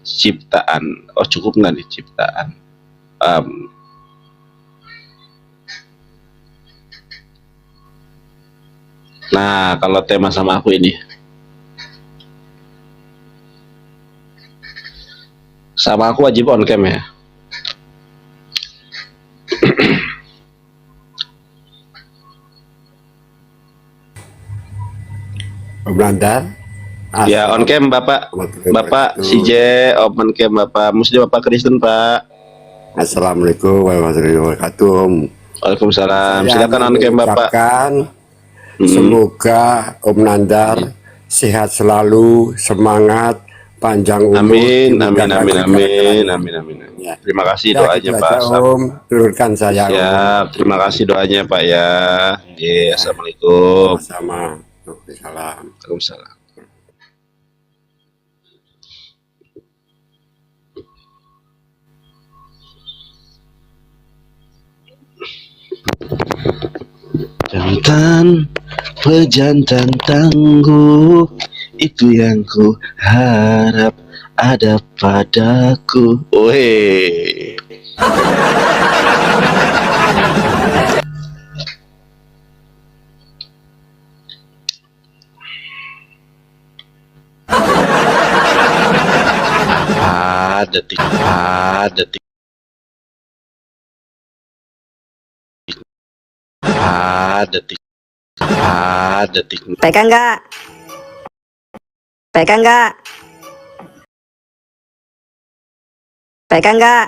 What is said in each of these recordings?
ciptaan. Oh, cukup nggak nih ciptaan? Um, nah, kalau tema sama aku ini, sama aku wajib on cam ya. Belanda. Ya, on cam Bapak. Bapak CJ open cam Bapak. Muslim Bapak Kristen Pak. Assalamualaikum warahmatullahi wabarakatuh. Waalaikumsalam. Silakan on cam Bapak. Semoga Om Nandar sehat selalu, semangat, panjang umur. Amin, amin, amin, amin, amin, amin. Ya. Terima kasih doanya Pak. Om, turunkan saya. Siap. Terima kasih doanya Pak ya. Assalamualaikum. Sama. Waalaikumsalam. Waalaikumsalam. Jantan, pejantan tangguh, itu yang ku harap ada padaku. Weh. Detik, detik, detik, detik. Pegang nggak? Pegang nggak? Pegang nggak?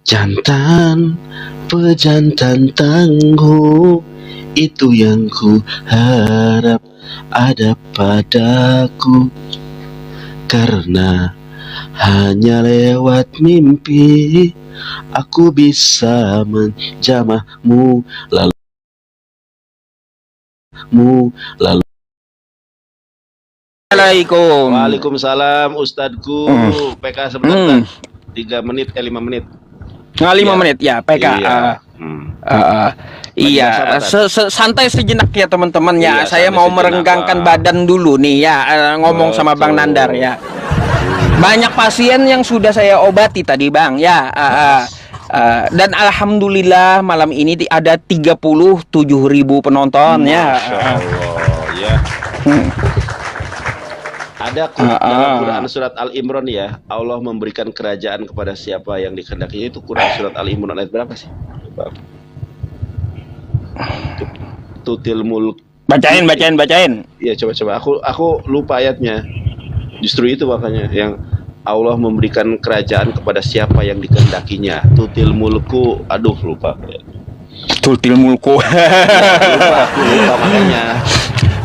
Jantan, pejantan tangguh, itu yang ku harap ada padaku. Karena hanya lewat mimpi aku bisa menjamahmu, lalu Assalamualaikum. Waalaikumsalam Ustadku. PK sebentar, 3 menit 5 menit. 5 menit ya PK. Iya, santai sejenak ya teman-teman ya. Saya mau merenggangkan badan dulu nih ya, ngomong sama Bang Nandar ya. Banyak pasien yang sudah saya obati tadi Bang ya. Dan alhamdulillah malam ini ada 37.000 penonton ya. Ya. Ada dalam Quran surat Al-Imran ya, Allah memberikan kerajaan kepada siapa yang dikehendakinya. Itu Quran surat Al-Imran ayat berapa sih? Tutil mulk. Bacain. Iya, coba. Aku lupa ayatnya. Justru itu makanya yang Allah memberikan kerajaan kepada siapa yang dikehendakinya. Tutil mulku, aduh lupa. Tutil mulku. Lupa makanya.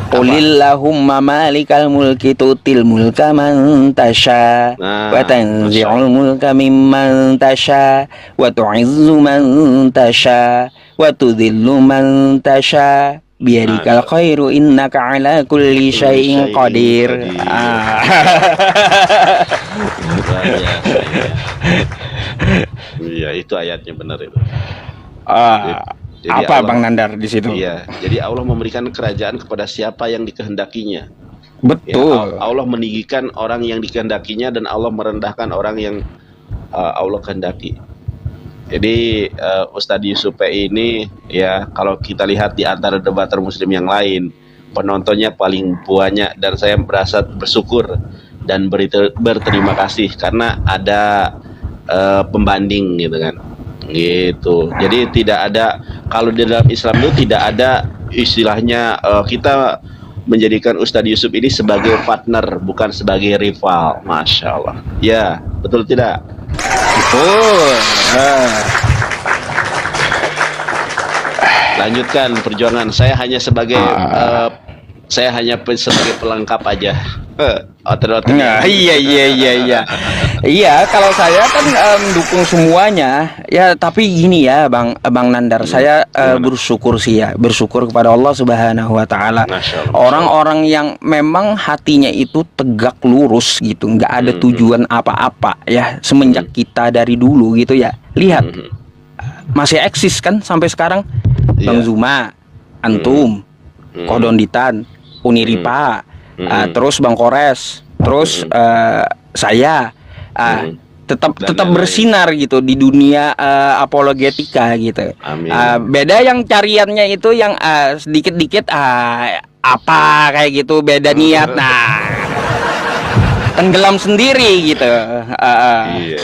Qulillahumma malikal mulki tutil mulka man tasha wa tanzi'ul mulka mimman tasha wa tu'izzu man tasha wa tudhillu man tasha biyadikal khairu innaka ala kulli syai'in qadir. Iya, itu ayatnya benar itu. Jadi apa Allah, Bang Nandar di situ? Iya, jadi Allah memberikan kerajaan kepada siapa yang dikehendakinya. Betul. Ya, Allah meninggikan orang yang dikehendakinya dan Allah merendahkan orang yang Allah kehendaki. Jadi Ustadz Yusuf ini ya, kalau kita lihat di antara debater muslim yang lain, penontonnya paling banyak, dan saya merasa bersyukur dan berterima kasih karena ada pembanding gitu kan. Gitu. Jadi tidak ada, kalau di dalam Islam itu tidak ada istilahnya kita menjadikan Ustadz Yusuf ini sebagai partner, bukan sebagai rival. Masya Allah. Ya, betul tidak? Betul. Lanjutkan perjuangan. Saya hanya sebagai sebagai pelengkap aja. Iya, kalau saya kan dukung semuanya ya, tapi gini ya Bang Nandar, saya bersyukur kepada Allah Subhanahu wa taala. Orang-orang yang memang hatinya itu tegak lurus gitu, nggak ada tujuan apa-apa ya, semenjak kita dari dulu gitu ya. Lihat masih eksis kan sampai sekarang. Bang Zuma, antum, Kodonditan, Uniripa, terus Bang Kores, terus saya Hmm. tetap Dan tetap yang lain. bersinar gitu di dunia apologetika gitu. Amin. Beda yang cariannya itu yang sedikit-dikit apa kayak gitu, beda niat. Nah, tenggelam sendiri gitu. Iya.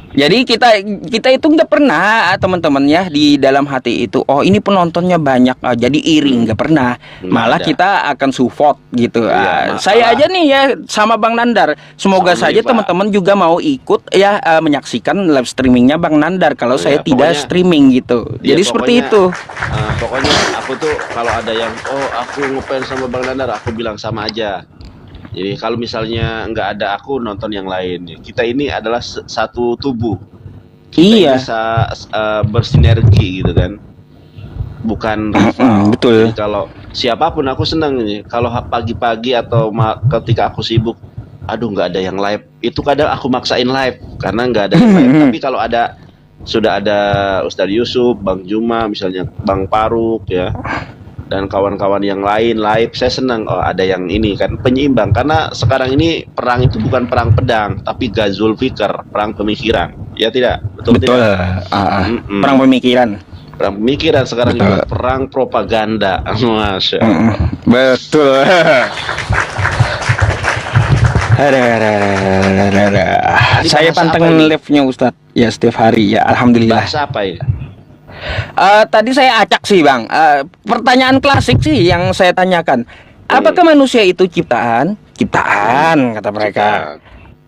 Jadi kita itu nggak pernah teman-teman ya di dalam hati itu, oh ini penontonnya banyak, jadi iri, nggak pernah. Nggak Malah ada. kita akan support gitu. Iya, Saya malah- aja nih ya sama Bang Nandar. Semoga Sama saja nih, Pak. teman-teman juga mau ikut ya menyaksikan live streamingnya Bang Nandar. Kalau Oh, saya iya, tidak pokoknya- streaming gitu. Iya, Jadi seperti pokoknya- itu. Pokoknya aku tuh kalau ada yang aku ngefans sama Bang Nandar, aku bilang sama aja. Jadi kalau misalnya nggak ada aku nonton yang lain, kita ini adalah satu tubuh. Kita Iya. bisa bersinergi gitu kan, bukan rival. Betul. Jadi kalau siapapun aku senang nih. Kalau pagi-pagi atau ketika aku sibuk, aduh nggak ada yang live, itu kadang aku maksain live karena nggak ada yang live. Tapi kalau sudah ada Ustadz Yusuf, Bang Juma, misalnya Bang Faruk ya, dan kawan-kawan yang lain live, saya senang. Oh, ada yang ini kan penyeimbang, karena sekarang ini perang itu bukan perang pedang tapi Ghazul Fikr, perang pemikiran. Ya tidak? Betul. Betul. Tidak? Mm-mm. Perang pemikiran. Perang pemikiran sekarang Betul. juga perang propaganda. Masya Allah. Betul. Saya bahasa panteng apa ini? live-nya Ustadz ya setiap hari ya, alhamdulillah. Bahasa apa ya? Tadi saya acak sih Bang. Pertanyaan klasik sih yang saya tanyakan. Apakah manusia itu ciptaan? Ciptaan kata mereka.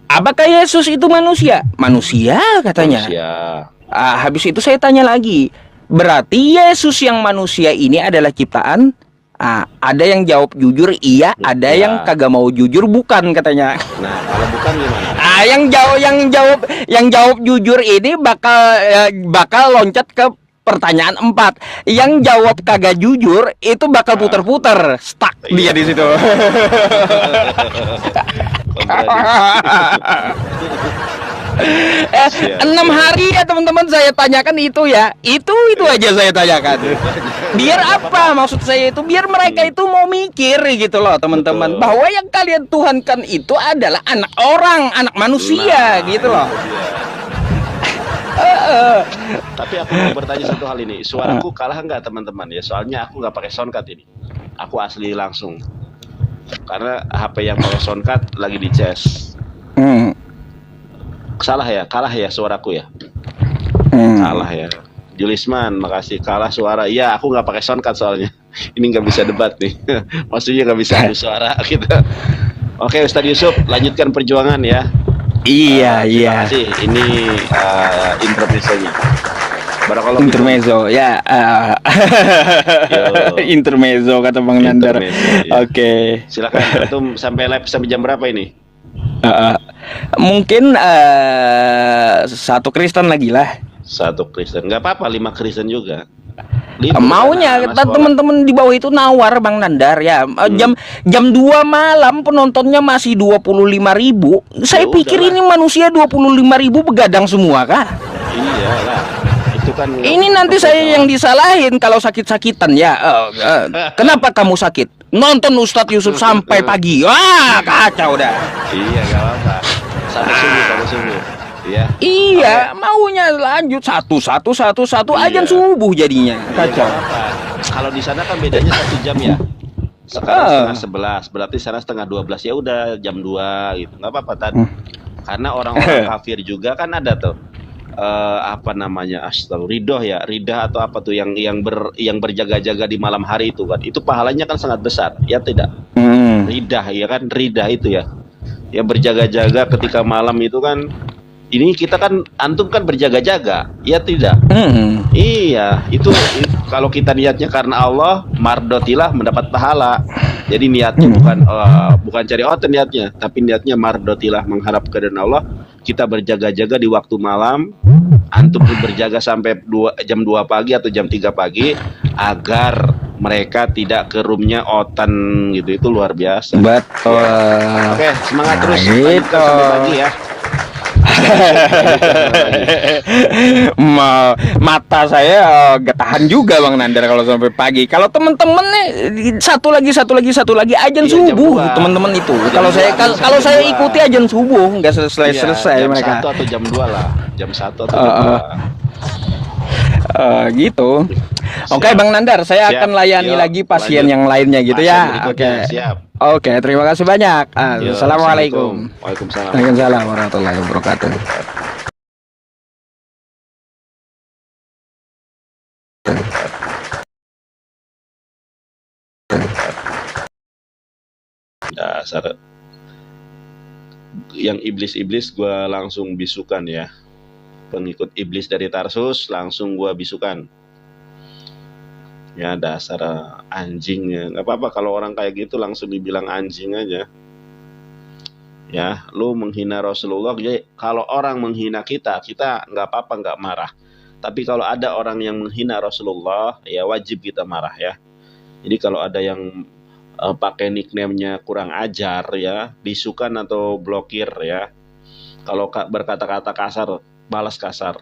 Apakah Yesus itu manusia? Manusia katanya. Manusia. Habis itu saya tanya lagi. Berarti Yesus yang manusia ini adalah ciptaan? Ada yang jawab jujur iya, ada Ya. yang kagak mau jujur bukan katanya. Nah, kalau bukan gimana? Yang jawab jujur ini bakal loncat ke pertanyaan 4. Yang jawab kagak jujur itu bakal puter-puter, stuck dia Iya. di situ. Siap. 6 hari ya teman-teman saya tanyakan itu ya. Itu aja saya tanyakan. Biar apa maksud saya itu? Biar mereka itu mau mikir gitu loh teman-teman, Betul. bahwa yang kalian tuhankan itu adalah anak orang, anak manusia Nah, gitu loh. itu dia. Tapi aku mau bertanya satu hal ini, suaraku kalah nggak teman-teman ya? Soalnya aku nggak pakai soundcard ini, aku asli langsung. Karena HP yang pakai soundcard lagi dicas. Hmm. Kalah ya suaraku ya? Hmm. Kalah ya. Julisman, makasih, kalah suara. Iya, aku nggak pakai soundcard soalnya. Ini nggak bisa debat nih. Maksudnya nggak bisa adu suara gitu. Oke, Ustadz Yusuf, lanjutkan perjuangan ya. Iya, Terima kasih. Ini intermezzonya. Barakallahu fikum. Intermezzo ya. Yo. Intermezzo kata Bang Nandar. Intermezzo, ya. Oke. Silakan antum sampai live sampai jam berapa ini? Mungkin satu Kristen lagi lah. Satu Kristen. Nggak apa-apa, 5 Kristen juga. Maunya Karena anak teman-teman di bawah itu nawar Bang Nandar ya. Jam 2 malam penontonnya masih 25.000. Saya Ya pikir udahlah. ini manusia 25.000 begadang semua kah? sekolah. Iyalah. Itu kan Ini nanti saya yang disalahin kalau sakit-sakitan ya. Kenapa kamu sakit? Nonton Ustadz Yusuf sampai pagi. Wah, kacau dah. Iya, nggak apa-apa. Sampai subuh. Iya. Iya, maunya lanjut satu Iya. ajan subuh jadinya. Kacau. Nggak apa-apa. Kalau di sana kan bedanya 1 jam ya. Sekarang setengah 11, berarti sana setengah 12, ya udah jam 2 gitu. Nggak apa-apa tadi. Karena orang-orang kafir juga kan ada tuh. Apa namanya, ridah atau apa tuh yang berjaga-jaga di malam hari itu kan, itu pahalanya kan sangat besar ya tidak? Ridah ya kan, ridah itu ya yang berjaga-jaga ketika malam itu kan. Ini kita kan, antum kan berjaga-jaga ya tidak? Iya, itu kalau kita niatnya karena Allah, mardotilah mendapat pahala. Jadi niatnya bukan cari otot niatnya, tapi niatnya mardotilah, mengharap keridhaan Allah. Kita berjaga-jaga di waktu malam, antum pun berjaga sampai jam 2 pagi atau jam 3 pagi agar mereka tidak ke roomnya otan gitu. Itu luar biasa. Betul. Oke, semangat terus. Gitu. Lanjutkan sampai pagi ya. Mata saya getahan juga Bang Nandar kalau sampai pagi. Kalau temen-temen nih satu lagi azan Iya, jam subuh 2. teman-teman itu. Jam Kalau 2 saya bisa kalau jam saya 2. ikuti azan subuh nggak Iya, selesai jam mereka. 1 atau jam 2 lah. Jam 1 atau Eh, jam eh, 2. gitu. Oke Siap. Bang Nandar, saya Siap. akan layani Yuk, lagi pasien lanjut. yang lainnya gitu Pasien ya. berikutnya, Oke. siap. Oke, terima kasih banyak. Yuk, Assalamualaikum. Assalamualaikum. Waalaikumsalam. Waalaikumsalam warahmatullahi wabarakatuh. Dasar yang iblis-iblis gua langsung bisukan ya. Pengikut iblis dari Tarsus langsung gua bisukan. Ya dasar anjingnya. Nggak apa-apa kalau orang kayak gitu langsung dibilang anjing aja. Ya, lu menghina Rasulullah. Jadi kalau orang menghina kita nggak apa-apa, nggak marah. Tapi kalau ada orang yang menghina Rasulullah, ya wajib kita marah ya. Jadi kalau ada yang pakai nickname-nya kurang ajar ya, bisukan atau blokir ya. Kalau berkata-kata kasar, balas kasar.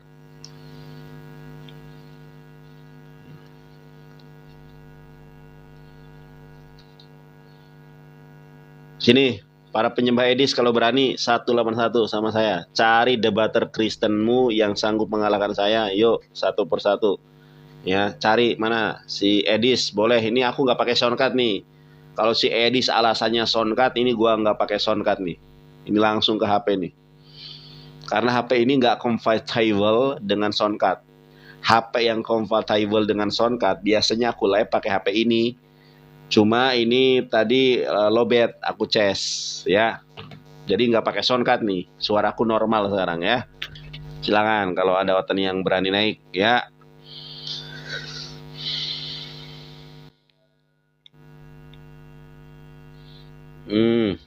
Sini, para penyembah Edis kalau berani 181 sama saya. Cari debater Kristenmu yang sanggup mengalahkan saya. Yuk, satu persatu. Ya, cari mana si Edis. Boleh, ini aku nggak pakai soundcard nih. Kalau si Edis alasannya soundcard, ini gua nggak pakai soundcard nih. Ini langsung ke HP nih. Karena HP ini nggak compatible dengan soundcard. HP yang compatible dengan soundcard biasanya aku live pakai HP ini. Cuma ini tadi lowbat aku ces ya. Jadi nggak pakai soundcard nih. Suaraku normal sekarang ya. Silakan kalau ada oten yang berani naik ya.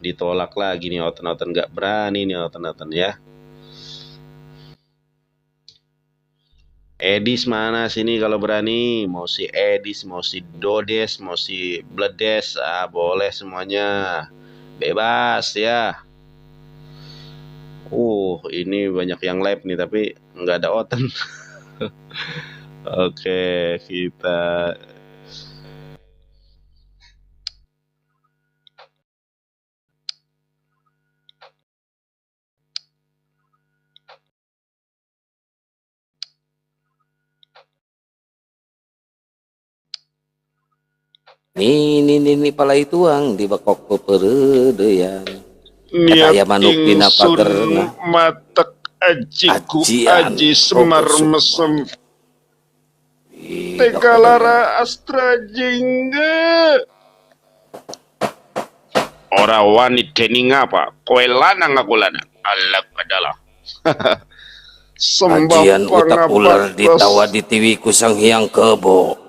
Ditolak lagi nih oten-oten, nggak berani nih oten-oten ya. Edis mana sini kalau berani? Mau si Edis, mau si Dodes, mau si Bledes, boleh semuanya. Bebas ya. Ini banyak yang live nih tapi nggak ada oten. Oke, kita Ini pala ituang di bakok peperedeyan. Kata aya manuk dina pagerna. matek ajiku Ajian. aji semar mesem. Tegalara astra jingga. Ora wani dening apa? Kowe lanang aku lanang. Allah adalah. Ajian utak ular ditawa di tiwi ku sang hyang kebo.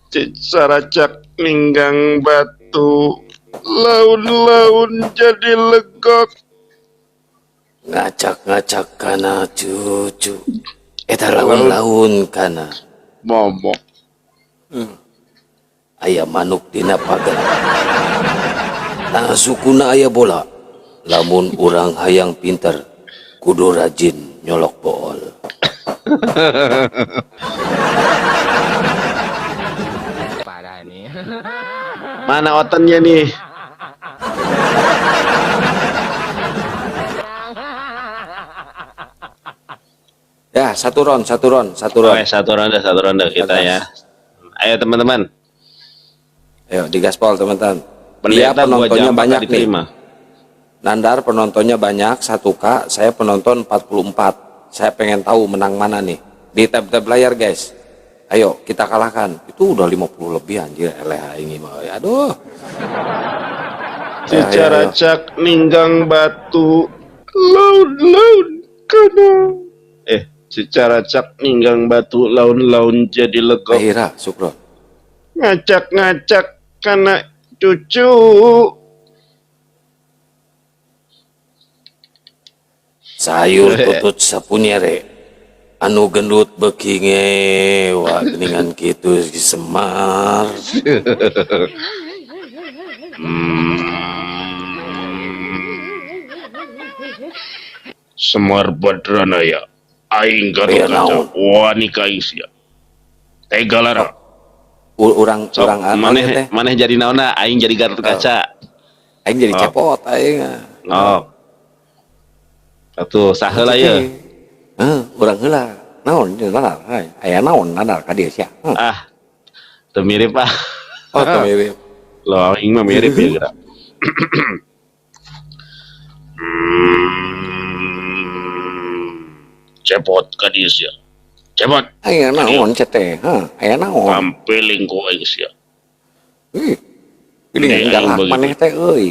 Cicaracak ninggang batu. Laun-laun jadi legok. Ngacak-ngacak kana cucu. Eta laun-laun kana. Momok. Aya manuk dina pagar. Nah sukuna aya bola. Lamun urang hayang pinter, kudu rajin nyolok bool. Parah nih. Mana otennya nih? Ya, satu round. Satu ronde kita ya. Ayo teman-teman. Ayo digaspol teman-teman. Dia Pendeta gua penontonnya jambak banyak gak nih. diterima. Nandar penontonnya banyak 1K, saya penonton 44. Saya pengen tahu menang mana nih. Di tab-tab layar guys. Ayo kita kalahkan. Itu udah 50 lebih anjir LH ini mah. Aduh. Cicaracak ninggang batu. Laun-laun kana. Cicaracak ninggang batu, laun-laun jadi legok. Akhirnya Sukro. Ngacak-ngacak kana cucu. Sayur tutut sapunyere. Anu gendut beki ngewa geningan kitu si Semar. Semar Badranaya aing Gatot Aya Kaca naon? wani ka aing sia. Tega lara. Urang Sok urang apa maneh teh? maneh jadi naonna aing jadi Gatot Kaca. Aing jadi Oh. cepot aing. Oh. Atuh saheula Itu ye. teh. Urang heula. Naon nandar? Aya naon nandar ka dieu sia? Ah, teu mirip ah. Oh, teu mirip. Loh, aing mah mirip ya geura. Cepot ka dieu sia. Cepot. Aya naon cete? Aya naon? Kampeling ku aing sia. Ih. Ini Ini galak aing begitu. maneh teh euy.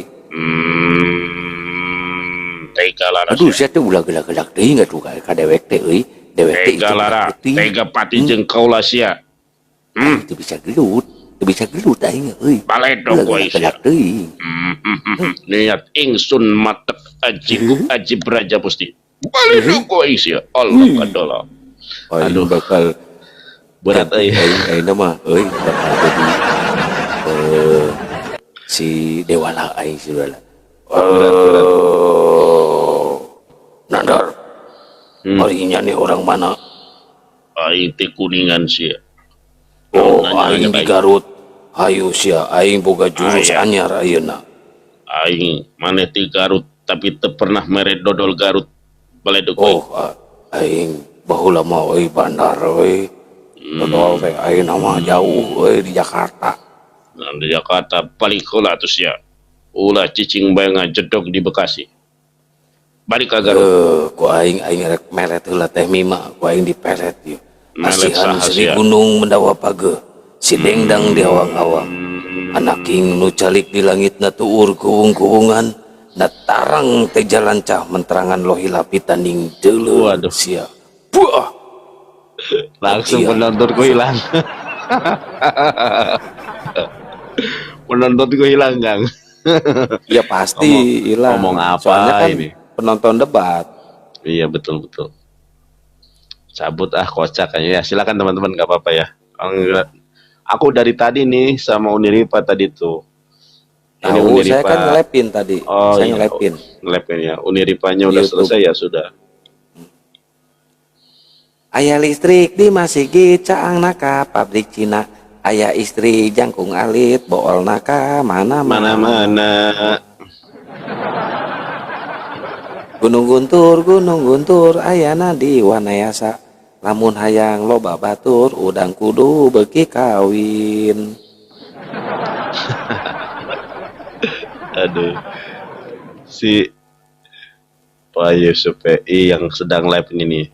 Tega lara Aduh, sia. sia teh ulah-gelak deui enggak tuh ka dewek teh euy. Dewek teh itu Tega lara, putih. tega pati jeung kaula sia. Itu bisa gelut. Itu bisa gelut aing euy. Balik dong ku aing sia. Ulah-gelak deui. Niat ingsun matek ajib raja pusti. Balik dong ku aing sia. Allah kadola. Aduh, bakal Berat euy. ayeuna mah euy bakal jadi si Dewala aing si Dewala. Nandar. Arinya nih orang mana? Aing teh kuningan sia. Oh, Nanya aing di aing. Garut. Hayu sia aing boga jurus Aya. anyar ayeuna. Aing maneh ti Garut tapi teu pernah mere dodol Garut. Baledog Oh, aing baheula mah euy bandar euy. Dodol teh ayeuna mah jauh euy di Jakarta. Nah, di Jakarta balik heula atuh sia. Ulah cicing bae ngajedog di Bekasi. Balik ka Garut. Ku aing rek meret heula teh mima, ku aing diperet ieu. Melet Asihan saha Sri sia? Gunung mendawa page, si dengdang di awang-awang. Anak king nu calik di langitna tuur kuung-kuungan, na tarang teh jalancah menterangan lohi lapitan ning deuleu Waduh. sia. Buah. Langsung Iya. penontonku hilang. Penontonku hilang, Kang. Ya pasti hilang. ngomong apa Soalnya kan ini? penonton debat. Iya betul. Cabut kocak kayaknya. Ya, silakan teman-teman, nggak apa-apa ya. Aku dari tadi nih sama Uniripa tadi tuh. Ini Tahu, saya kan ngelepin tadi. Oh, Saya iya. ngelepin. Ngelepin ya. Uniripanya udah YouTube. selesai ya sudah. Aya listrik di Masigi caang naka pabrik Cina. Aya istri jangkung alit bool naka mana-mana. Mana-mana. Gunung Guntur ayana di Wanayasa. Lamun hayang loba batur udang kudu beki kawin. Aduh. Si Pak Yusuf PI yang sedang live ini nih.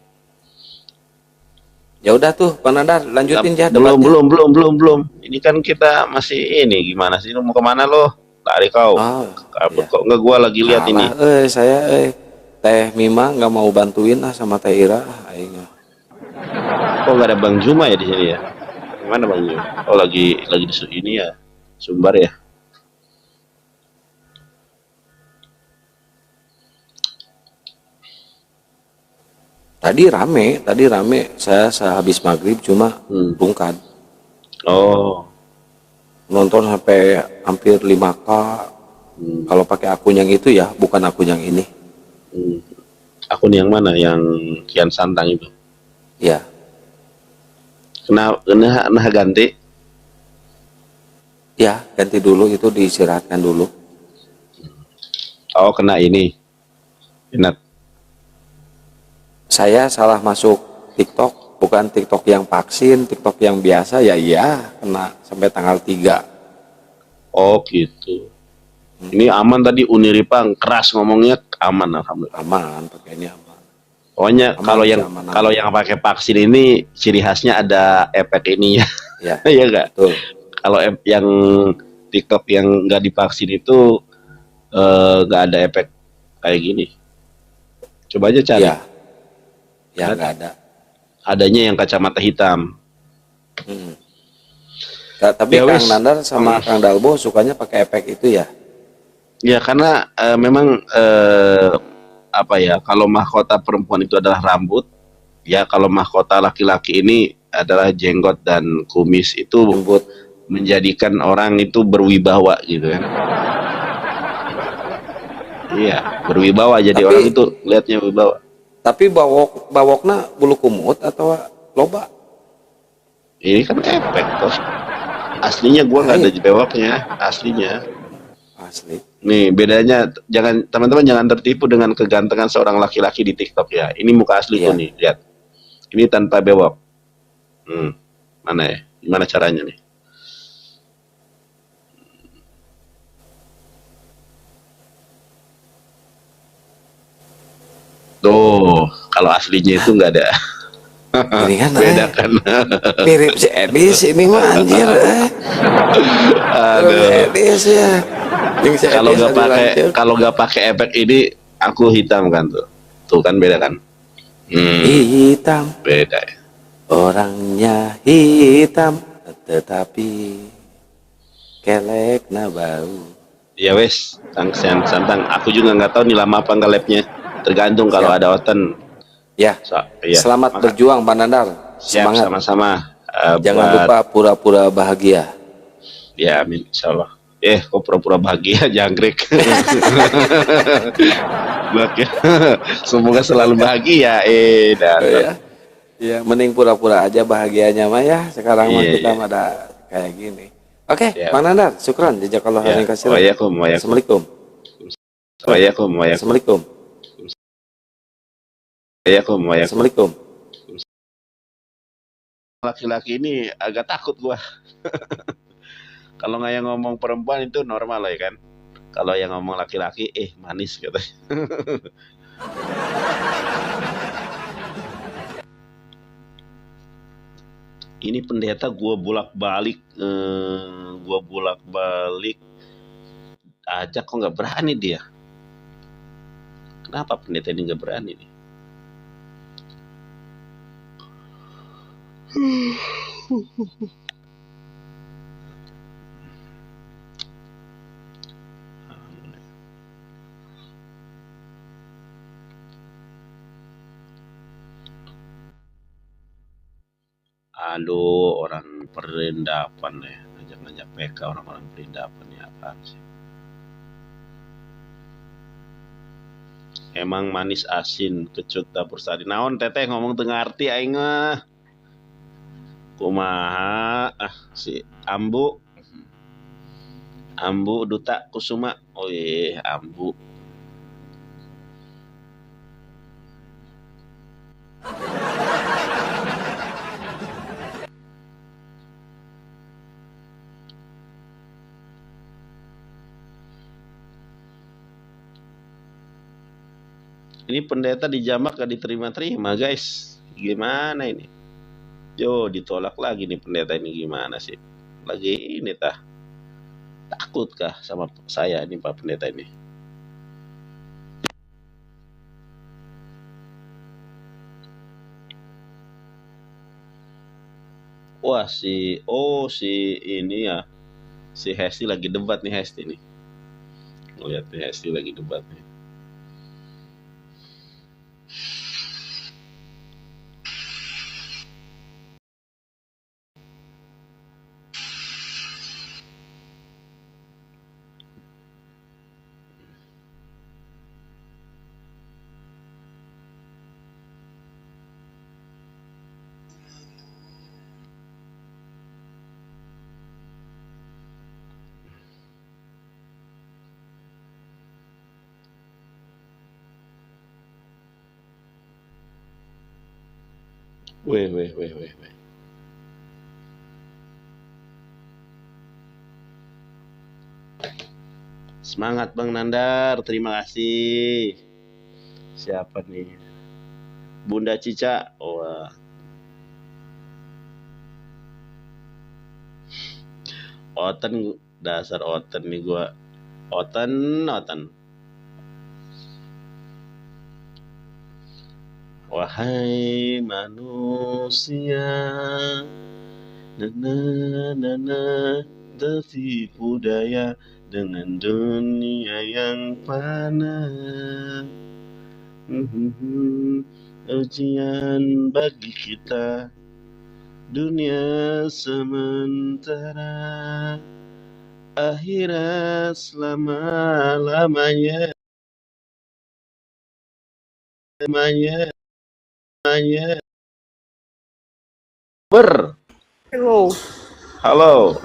Ya udah tuh, Pak Nandar, lanjutin ya belum, debatnya. belum. Ini kan kita masih ini gimana sih? Lu mau kemana lo? Lari kau. Oh, Kabur iya. kok nggak gua lagi lihat ini. Saya Teh Mima nggak mau bantuin sama Teh Ira. Aing. Kok nggak ada Bang Juma ya di sini ya? Gimana Bang Juma? Oh lagi di ini ya, Sumbar ya. Tadi rame. Saya sehabis maghrib cuma bungkad. Oh, Nonton sampai hampir 5K. Kalau pakai akun yang itu ya, bukan akun yang ini. akun yang mana? Yang Kian Santang itu? Ya, Kena ganti? ya ganti dulu itu diistirahatkan dulu. Oh, kena ini. Inat. Saya salah masuk TikTok, bukan TikTok yang vaksin, TikTok yang biasa ya iya kena sampai tanggal 3. Oh gitu. Ini aman tadi Uniripa keras ngomongnya aman alhamdulillah. Aman, pakai ini aman. Pokoknya Aman, kalau yang aman. kalau yang pakai vaksin ini ciri khasnya ada efek ininya. Ya, Iya enggak? betul. Kalau yang TikTok yang nggak divaksin itu nggak ada efek kayak gini. Coba aja cari. Ya, ya nggak ada. Adanya yang kacamata hitam. Tapi Ya, Kang wis. Nandar sama Kang Dalbo sukanya pakai efek itu ya? Ya karena memang apa ya, kalau mahkota perempuan itu adalah rambut, ya kalau mahkota laki-laki ini adalah jenggot dan kumis, itu Jemput. menjadikan orang itu berwibawa gitu kan. Iya, berwibawa, jadi orang Tapi itu lihatnya wibawa. tapi bawokna bulu kumut atau loba? Ini kan efek toh. Aslinya gua nggak ada Lain bewoknya, aslinya. asli. Nih bedanya, jangan teman-teman jangan tertipu dengan kegantengan seorang laki-laki di TikTok ya. Ini muka asliku Iya. nih, lihat. Ini tanpa bewok. Mana ya? Gimana caranya nih? Tuh, kalau aslinya itu nggak ada. Ini kan Beda kan? mirip si Edis ini mah anjir. Mirip si Aduh. Edis ya. Yang si Kalau Edis nggak ada pakai lanjut. kalau nggak pakai efek ini, aku hitam kan tuh. Tuh kan beda kan? Hitam, Beda ya. orangnya hitam, tetapi kelek na bau. Ya wes, santang. Aku juga nggak tahu nih lama apa nggak labnya. Tergantung kalau Siap. ada oten. Ya, Iya. selamat berjuang Pak Nandar. Siap, Semangat. sama-sama. Jangan Buat lupa pura-pura bahagia. ya, amin, insyaallah. Kok pura-pura bahagia jangkrik. Bahagia. Semoga selalu bahagia. Oh, ya. Iya, mending pura-pura aja bahagianya mah ya. Sekarang mah Iya, kita iya. mah ada kayak gini. Oke, Siap. Pak Nandar, syukran. Jazakallah Ya. khairan katsiran. Waalaikumsalam. Assalamualaikum. Waalaikumsalam. Assalamualaikum. Waalaikumsalam. Assalamualaikum. Laki-laki ini agak takut gua. Kalau nggak yang ngomong perempuan itu normal ya kan. Kalau yang ngomong laki-laki, manis katanya. Ini pendeta gua bolak-balik ajak kok nggak berani dia. Kenapa pendeta ini nggak berani nih? Aduh, orang perindapan ya, ngajak-ngajak PK orang-orang perindapan ya, apaan sih? Emang manis asin kecut dapur sari. Naon teteh ngomong tengah arti aing mah. Kumaha si Ambu. Ambu Duta Kusuma. Oh iya, Ambu. Ini pendeta di Jamak gak diterima-terima guys. Gimana ini? Ditolak lagi nih pendeta ini, gimana sih? Lagi ini takut kah sama saya nih Pak Pendeta ini? Wah si ini ya, si Hesti lagi debat nih Hesti nih. Lihat nih Hesti lagi debat nih. Weh. Semangat Bang Nandar, terima kasih. Siapa nih? Bunda Cica. Wah. Oten, dasar Oten nih gua. Oten. Wahai manusia, nana tertipu daya dengan dunia yang fana. Ujian bagi kita, dunia sementara, akhirat selama-lamanya. namanya ber. Hello. Halo,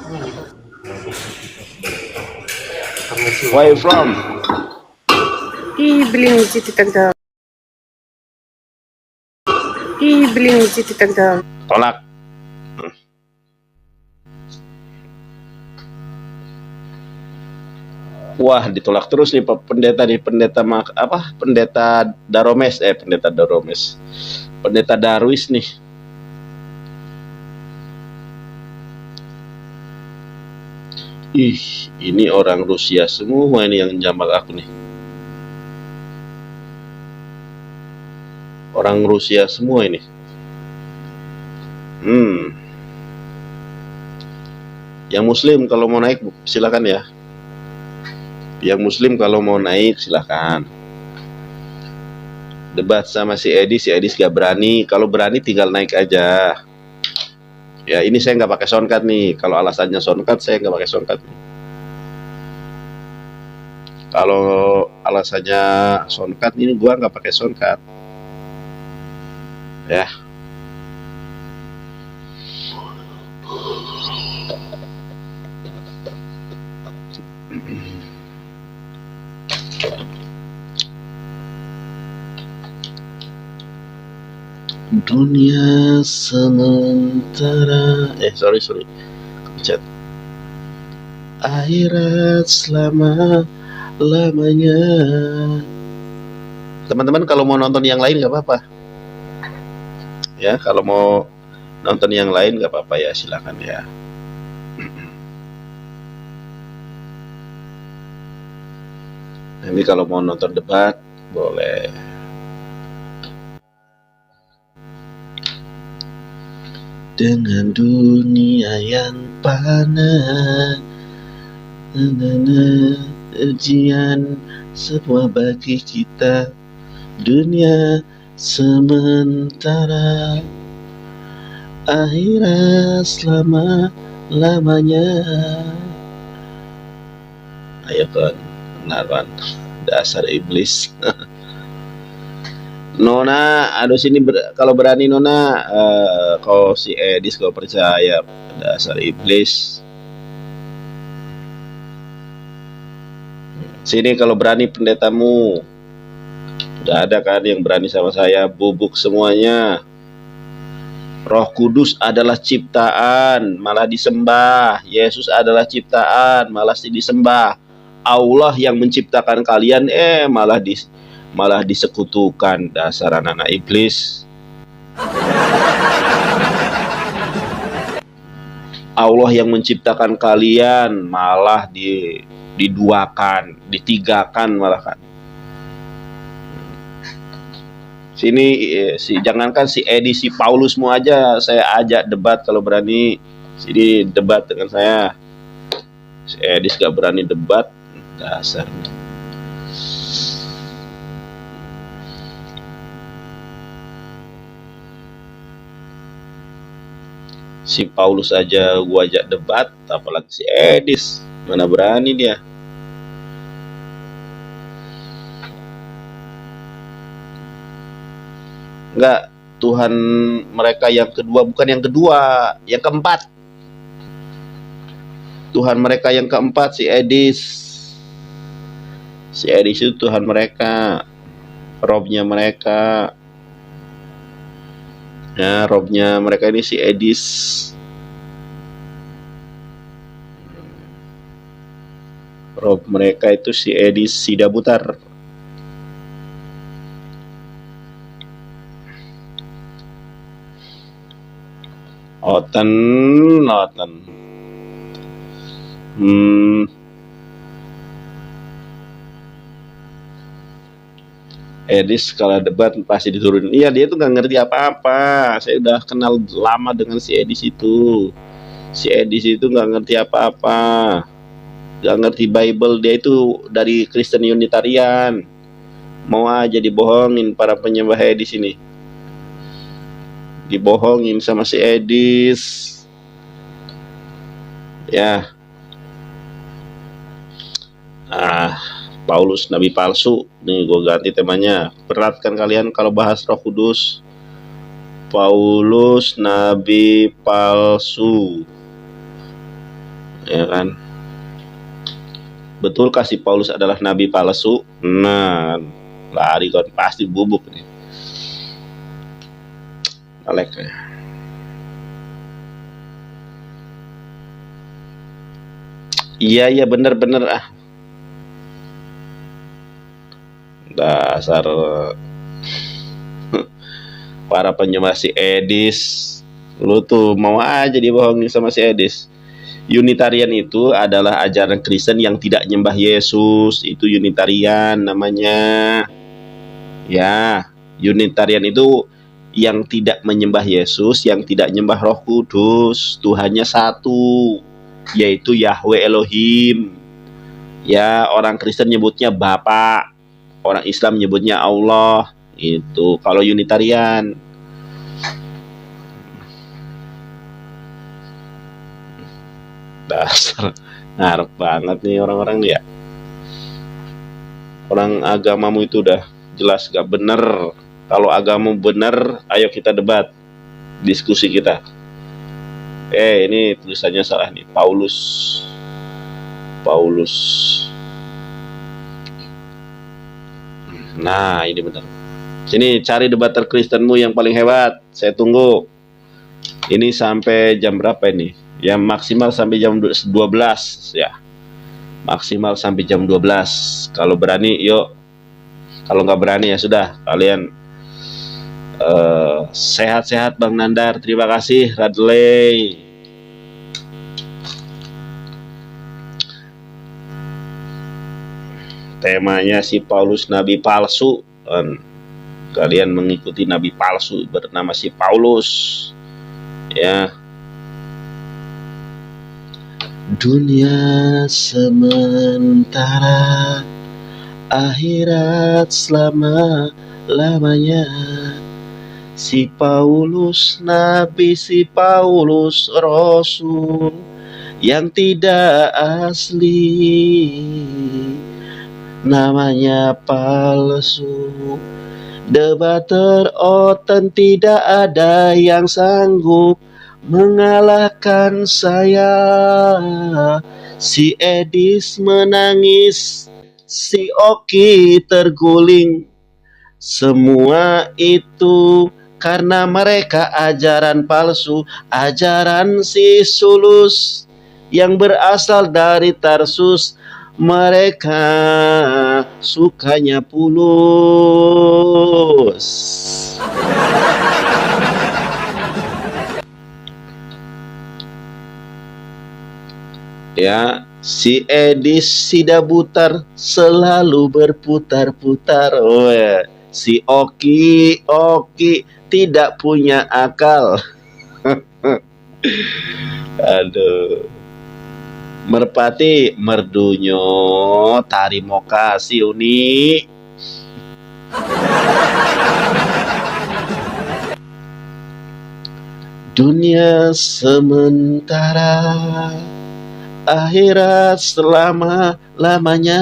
where you from? И, блин, иди ты тогда. И, блин, иди ты тогда. Tolak. Wah, ditolak terus nih Pak Pendeta nih, Pendeta Daromes, Pendeta Darwis nih. Ih, ini orang Rusia semua ini yang jambak aku nih. Orang Rusia semua ini. Yang Muslim kalau mau naik silakan ya. Yang Muslim kalau mau naik silakan. Debat sama si Edis gak berani. Kalau berani tinggal naik aja. Ya ini saya nggak pakai soundcard nih. Kalau alasannya soundcard saya nggak pakai soundcard nih. Kalau alasannya soundcard ini gua nggak pakai soundcard. Ya. Dunia sementara sorry chat. Akhirat selama-lamanya. Teman-teman kalau mau nonton yang lain nggak apa-apa ya, kalau mau nonton yang lain nggak apa-apa ya, silakan ya. Ini kalau mau nonton debat boleh. Dengan dunia yang panas, ujian semua bagi kita. Dunia sementara, akhirat selama-lamanya. Ayo kan, benar dasar iblis. Nona, aduh sini kalau berani Nona, kau si Edis kau percaya dasar iblis. Sini kalau berani pendetamu. Udah ada kan yang berani sama saya, bubuk semuanya. Roh Kudus adalah ciptaan, malah disembah. Yesus adalah ciptaan, malah disembah. Allah yang menciptakan kalian, malah disekutukan, dasar anak-anak iblis. Allah yang menciptakan kalian malah diduakan, ditigakan malah kan. Sini jangankan si Edi, si Paulus mau aja saya ajak debat kalau berani. Sini debat dengan saya. Si Edi gak berani debat, dasar. Si Paulus aja gua ajak debat, apalagi si Edis, mana berani dia. Enggak, Tuhan mereka yang kedua, bukan yang kedua, yang keempat. Tuhan mereka yang keempat si Edis. Si Edis itu Tuhan mereka, Robnya mereka. Ya, Robnya mereka ini si Edis. Rob mereka itu si Edis Sidabutar. Oten. Edis kalau debat pasti diturunin. Iya, dia tuh nggak ngerti apa-apa. Saya udah kenal lama dengan si Edis itu. Si Edis itu nggak ngerti apa-apa, nggak ngerti Bible. Dia itu dari Kristen Unitarian. Mau aja dibohongin para penyembah Edis ini. Dibohongin sama si Edis. Ya. Paulus nabi palsu. Nih gue ganti temanya. Berat kan kalian kalau bahas Roh Kudus. Paulus nabi palsu. Ya kan? Betulkah si Paulus adalah nabi palsu? Nah, lari kan pasti bubuk nih. Alek ya. Iya bener ah. Dasar para penyembah si Edis. Lu tuh mau aja dibohongin sama si Edis. Unitarian itu adalah ajaran Kristen yang tidak nyembah Yesus. Itu Unitarian namanya. Ya, Unitarian itu yang tidak menyembah Yesus, yang tidak nyembah Roh Kudus. Tuhannya satu, yaitu Yahweh Elohim. Ya, orang Kristen nyebutnya Bapa, orang Islam nyebutnya Allah. Itu kalau Unitarian. Dasar ngarep banget nih orang-orang nih ya. Orang agamamu itu udah jelas gak bener. Kalau agamamu bener, ayo kita debat, diskusi kita. Ini tulisannya salah nih. Paulus. Nah, ini benar. Sini cari debater Kristenmu yang paling hebat. Saya tunggu. Ini sampai jam berapa ini? Ya maksimal sampai jam 12 ya. Maksimal sampai jam 12. Kalau berani yuk. Kalau nggak berani ya sudah. Kalian sehat-sehat Bang Nandar. Terima kasih Radley. Temanya si Paulus nabi palsu. Kalian mengikuti nabi palsu bernama si Paulus. Ya. Dunia sementara, akhirat selama-lamanya. Si Paulus nabi, si Paulus rasul yang tidak asli, namanya palsu. Debater oten tidak ada yang sanggup mengalahkan saya. Si Edis menangis, si Oki terguling. Semua itu karena mereka ajaran palsu, ajaran si Sulus yang berasal dari Tarsus. Mereka sukanya pulus. Ya, si Edis Sidabutar selalu berputar-putar. Oh ya, si Oki tidak punya akal. Aduh. Merpati merdunyo tarimo kasih uni. Dunia sementara, akhirat selama-lamanya.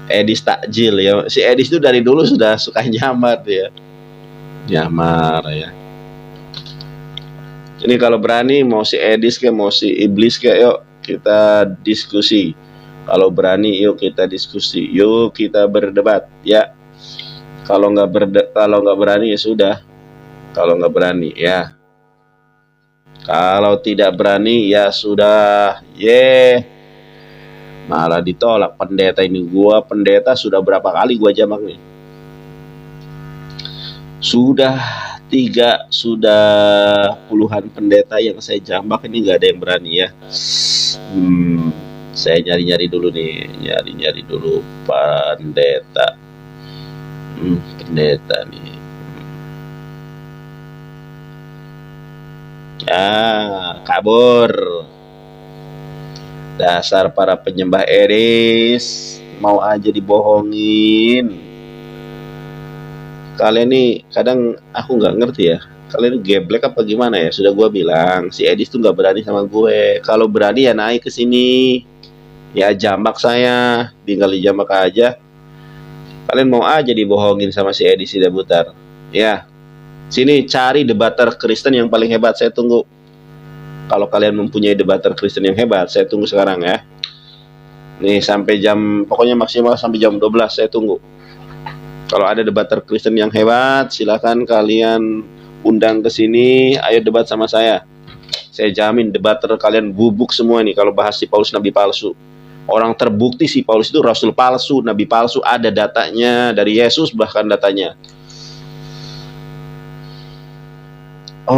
Edis takjil ya. Si Edis itu dari dulu sudah suka nyamar ya. Nyamar ya. Ini kalau berani mau si Edis kayak mau si Iblis kayak, yuk kita diskusi. Kalau berani yuk kita diskusi, yuk kita berdebat ya. Kalau nggak berani ya sudah. Kalau nggak berani ya. Kalau tidak berani ya sudah. Malah ditolak pendeta ini. Pendeta sudah berapa kali gua jamak nih? Sudah puluhan pendeta yang saya jambak, ini nggak ada yang berani ya. Saya nyari-nyari dulu nih, nyari-nyari dulu pendeta. Pendeta nih. Kabur. Dasar para penyembah Eris, mau aja dibohongin. Kalian nih kadang aku nggak ngerti ya. Kalian geblek apa gimana ya? Sudah gue bilang si Edis tuh nggak berani sama gue. Kalau berani ya naik ke sini. Ya jambak saya, tinggal di jambak aja. Kalian mau aja dibohongin sama si Edi Sidabutar. Ya, sini cari debater Kristen yang paling hebat, saya tunggu. Kalau kalian mempunyai debater Kristen yang hebat, saya tunggu sekarang ya. Nih sampai jam, pokoknya maksimal sampai jam 12 saya tunggu. Kalau ada debater Kristen yang hebat, silakan kalian undang ke sini, ayo debat sama saya. Saya jamin debater kalian bubuk semua nih kalau bahas si Paulus nabi palsu. Orang terbukti si Paulus itu rasul palsu, nabi palsu, ada datanya dari Yesus bahkan datanya. Oh,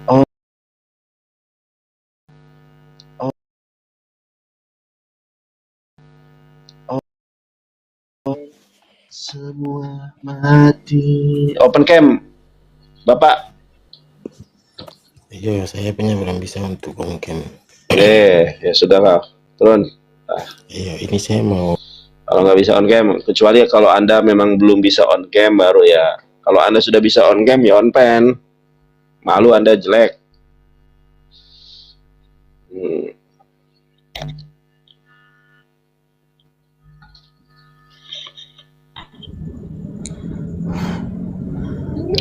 oh, oh, oh, oh. Semua mati. Open cam, Bapak. Iya, saya punya belum bisa untuk on cam. Ya sudah lah, turun. Iya, ini saya mau. Kalau nggak bisa on cam, kecuali kalau Anda memang belum bisa on cam baru ya. Kalau Anda sudah bisa on cam ya on pen. Malu Anda jelek.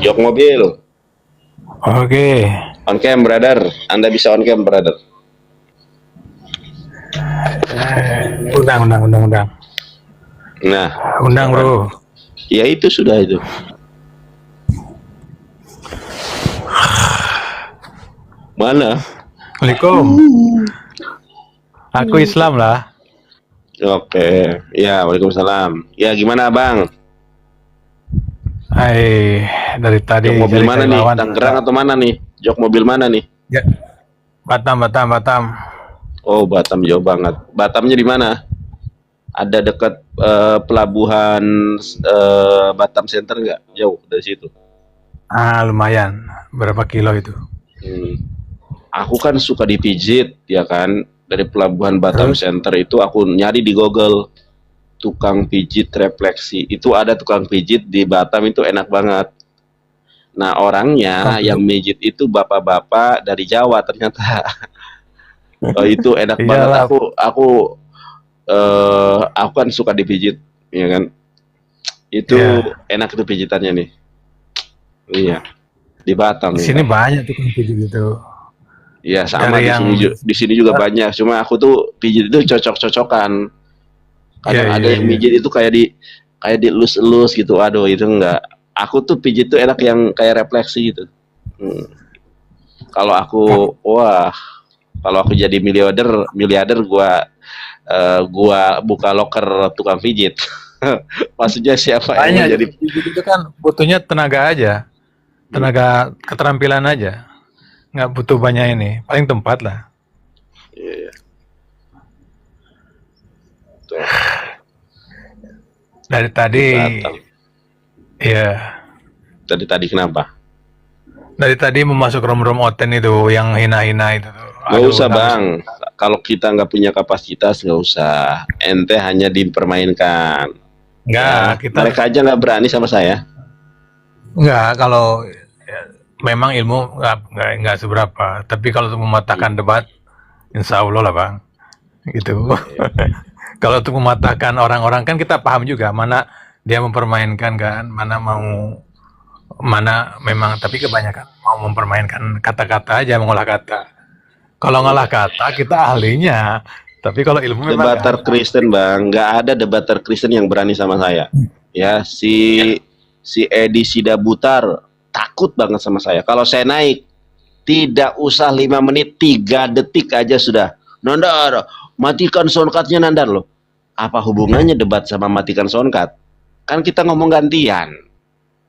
Jok mobil. Oke. On cam, brother. Anda bisa on cam, brother. Undang. Nah, Undang, bro. ya itu sudah itu. Mana? Assalamualaikum. Aku Islam lah. Oke, ya, waalaikumsalam. Ya, gimana bang? Dari tadi Jok mobil jadi mana nih? relawan. Tangerang atau mana nih? Jok mobil mana nih? Ya. Batam. Oh, Batam jauh banget. Batamnya di mana? Ada dekat pelabuhan Batam Center nggak? Jauh dari situ. Lumayan. Berapa kilo itu? Aku kan suka dipijit, ya kan? Dari pelabuhan Batam Center itu aku nyari di Google tukang pijit refleksi. Itu ada tukang pijit di Batam itu enak banget. Nah orangnya yang mijit itu bapak-bapak dari Jawa ternyata. Oh, itu enak banget. Aku kan suka dipijit, ya kan? Itu enak itu pijitannya nih. Iya, di Batam. Di sini banyak tukang pijit itu. Iya sama di sini juga banyak. Cuma aku tuh pijit itu cocok-cocokan. Kadang ada yang pijit itu kayak dielus-elus gitu. Aduh itu enggak. Aku tuh pijit tuh enak yang kayak refleksi gitu. Kalau aku kalau aku jadi miliarder gua buka loker tukang pijit. Maksudnya siapa yang jadi pijit itu kan butuhnya tenaga aja. Tenaga keterampilan aja. Nggak butuh banyak ini, paling tempat lah. Iya. Dari tadi, ya. Dari tadi kenapa? Dari tadi memasuk rom-rom oten itu, yang hina-hina itu. Nggak usah bang, kalau kita nggak punya kapasitas nggak usah. Ente hanya dipermainkan. Nggak, mereka aja nggak berani sama saya. Nggak, kalau memang ilmu nggak seberapa, tapi kalau untuk mematahkan debat, insya Allah lah bang, gitu. Kalau untuk mematahkan orang-orang kan kita paham juga mana dia mempermainkan kan, mana memang, tapi kebanyakan mau mempermainkan kata-kata aja, mengolah kata. Kalau ngolah kata kita ahlinya, tapi kalau ilmu memang debater Kristen bang, nggak ada debater Kristen yang berani sama saya. Ya si Edi Sidabutar takut banget sama saya. Kalau saya naik, tidak usah 5 menit, 3 detik aja sudah. Nandar, matikan soundcardnya Nandar loh. Apa hubungannya debat sama matikan soundcard? Kan kita ngomong gantian.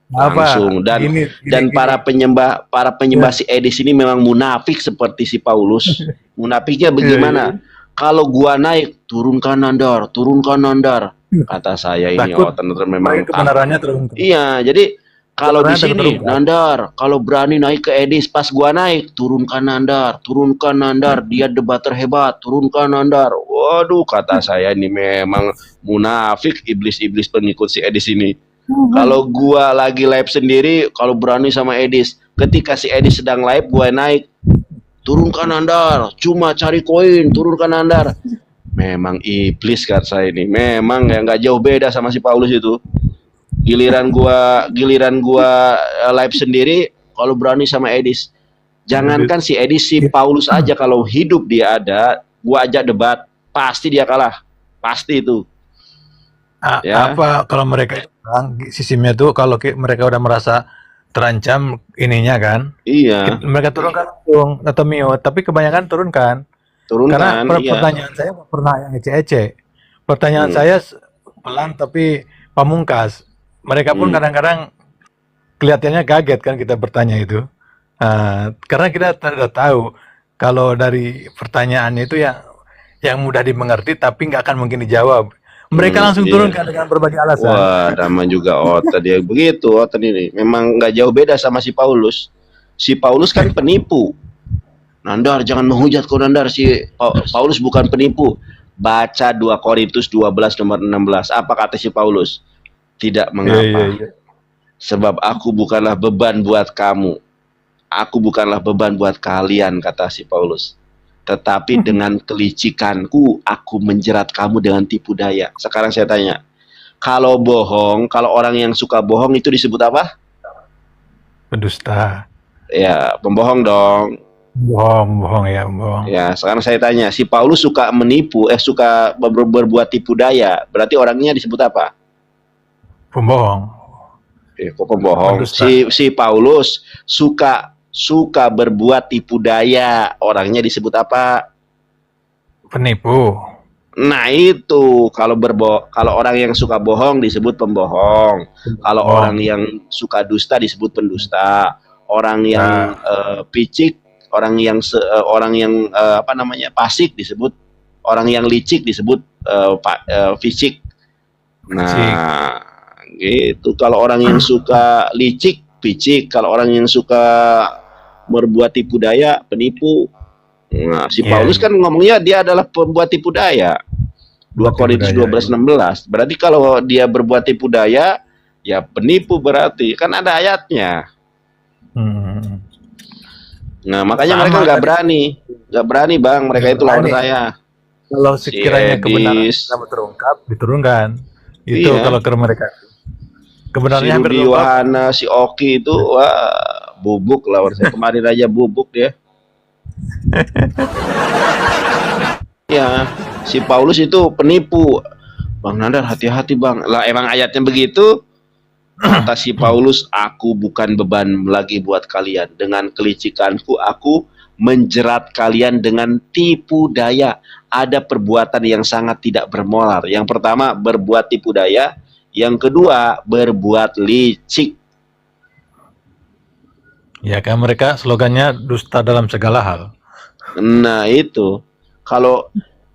Langsung. Dan para penyembah si Edis ini memang munafik seperti si Paulus. Munafiknya bagaimana? Kalau gua naik, turunkan Nandar. Kata saya ini ternyata memang kebenarannya terungkap. Iya, jadi kalau di sini Nandar, kalau berani naik ke Edis pas gua naik, turunkan Nandar, dia debater hebat, turunkan Nandar. Waduh, kata saya ini memang munafik, iblis-iblis pengikut si Edis ini. Kalau gua lagi live sendiri, kalau berani sama Edis, ketika si Edis sedang live gua naik, turunkan Nandar, cuma cari koin, turunkan Nandar. Memang iblis kata saya ini, memang ya nggak jauh beda sama si Paulus itu. Giliran gua live sendiri, kalau berani sama Edis. Jangankan si Edis, si Paulus aja kalau hidup dia ada, gua ajak debat, pasti dia kalah, pasti itu. Ya. Apa kalau mereka Bang, sistemnya tuh kalau mereka udah merasa terancam ininya kan, Iya, mereka turunkan langsung atau mute, tapi kebanyakan turunkan. Karena turunkan, iya. pertanyaan saya nggak pernah yang ece-ece. Pertanyaan saya pelan tapi pamungkas. Mereka pun kadang-kadang kelihatannya kaget kan kita bertanya itu. Karena kita tidak tahu kalau dari pertanyaannya itu yang mudah dimengerti tapi nggak akan mungkin dijawab. Mereka langsung turunkan dengan berbagai alasan. Wah, nama juga Otan dia begitu. Otan ini memang nggak jauh beda sama si Paulus. Si Paulus kan penipu. Nandar, jangan menghujat kau Nandar. Si Paulus bukan penipu. Baca 2 Korintus 12 nomor 16. Apa kata si Paulus? Tidak mengapa. Sebab aku bukanlah beban buat kamu. Aku bukanlah beban buat kalian, kata si Paulus. Tetapi dengan kelicikanku, aku menjerat kamu dengan tipu daya. Sekarang saya tanya, kalau bohong, kalau orang yang suka bohong itu disebut apa? Pendusta. Ya, pembohong dong. Bohong ya. Ya, sekarang saya tanya, si Paulus suka menipu, suka berbuat tipu daya, berarti orangnya disebut apa? Pembohong. Kok pembohong? Pendusta. Si Paulus suka berbuat tipu daya, orangnya disebut apa? Penipu. Nah itu kalau orang yang suka bohong disebut pembohong. Kalau orang yang suka dusta disebut pendusta. Orang yang picik, orang yang fasik disebut, orang yang licik disebut fisik. Nah, gitu. Kalau orang yang suka licik, picik. Kalau orang yang suka berbuat tipu daya, penipu. Nah, si Paulus kan ngomongnya dia adalah pembuat tipu daya. 2 Korintus 12:16. Berarti kalau dia berbuat tipu daya, ya penipu berarti. Kan ada ayatnya. Nah, makanya mereka nggak berani Bang. Mereka itu lawan saya. Kalau sekiranya kebenaran sama terungkap, diturunkan. Itu kalau ke mereka. Kebenarannya si hampir Rudy Yohana, si Oki itu wah bubuk lawan saya kemarin aja bubuk dia. Ya, si Paulus itu penipu. Bang Nandar hati-hati Bang. Lah emang ayatnya begitu. Kata si Paulus, aku bukan beban lagi buat kalian. Dengan kelicikanku aku menjerat kalian dengan tipu daya. Ada perbuatan yang sangat tidak bermoral. Yang pertama berbuat tipu daya. Yang kedua, berbuat licik. Ya kan mereka slogannya dusta dalam segala hal. Nah itu.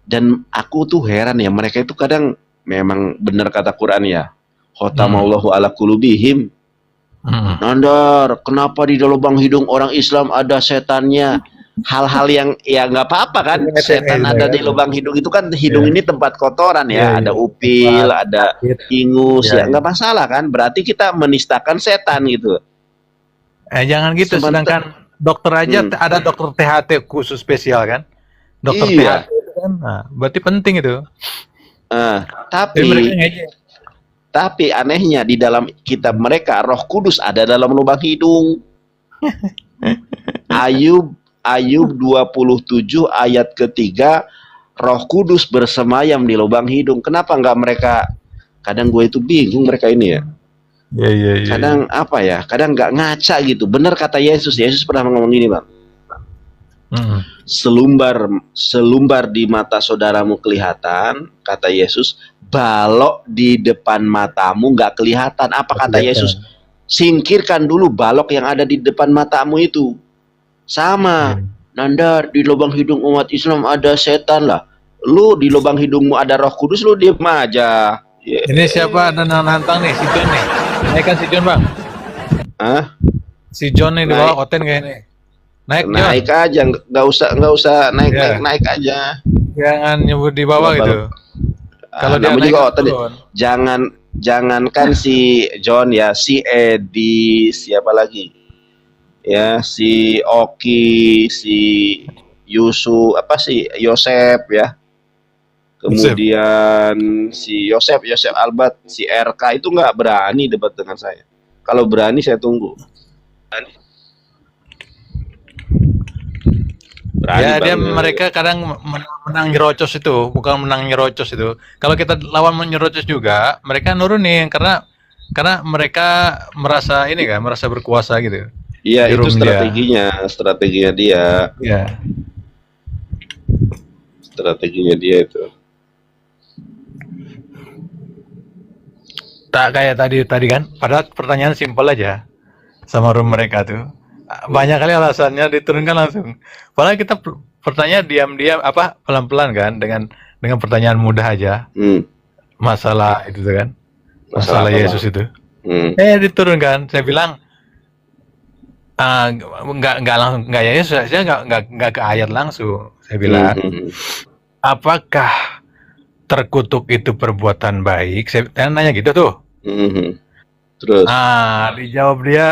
Dan aku tuh heran ya, mereka itu kadang memang benar kata Quran ya. Khotamallahu ala qulubihim. Nandar, kenapa di lubang hidung orang Islam ada setannya? Hal-hal yang ya nggak apa-apa kan, setan ada di lubang hidung itu kan, hidung ini tempat kotoran ya, ada upil, ada ingus, ya nggak masalah kan, berarti kita menistakan setan gitu. Jangan gitu, sedangkan dokter aja ada dokter THT khusus spesial kan, dokter THT itu kan, berarti penting itu. Tapi anehnya di dalam kitab mereka Roh Kudus ada dalam lubang hidung. Ayub 27 ayat ketiga, Roh Kudus bersemayam di lubang hidung. Kenapa enggak mereka? Kadang gue itu bingung mereka ini ya. Kadang apa ya? Kadang enggak ngaca gitu. Benar kata Yesus. Yesus pernah ngomong gini Bang. Selumbar di mata saudaramu kelihatan, kata Yesus. Balok di depan matamu enggak kelihatan. Apa kata Yesus? Singkirkan dulu balok yang ada di depan matamu itu. Sama, Nandar, di lubang hidung umat Islam ada setan lah. Lu di lubang hidungmu ada Roh Kudus, lu diem aja. Ini siapa ada nantang nih, si John nih. Naikkan si John Bang. Si John nih di bawah Oten kayak ini. Naik aja, nggak usah naik aja. Jangan nyebut di bawah gitu. Kalau dia naik juga Oten, jangankan si John ya, si Edi, siapa lagi? ya si Oki, si Yusuf, apa sih Yosep ya, Yusuf. kemudian si Yosep Albat, si RK itu nggak berani debat dengan saya. Kalau berani saya tunggu. Berani Ya dia banget. mereka kadang menang nyerocos itu, bukan menang nyerocos itu. Kalau kita lawan nyerocos juga, mereka nurun nih karena mereka merasa ini kan, merasa berkuasa gitu Iya, di itu room dia. strateginya dia, Ya. strateginya dia itu. Tak kayak tadi kan, padahal pertanyaan simpel aja sama room mereka tuh. Banyak kali alasannya diturunkan langsung. Padahal kita pertanyaan diam-diam apa pelan-pelan kan dengan pertanyaan mudah aja. Hmm, Masalah itu tuh kan, masalah masalah apa bang? Yesus itu. Hmm, Diturunkan. Saya bilang nggak langsung nggak ya saya nggak ke ayat langsung. Saya hmm, bilang, hmm, apakah terkutuk itu perbuatan baik? Saya nanya gitu tuh. hmm, hmm. Terus, Dijawab dia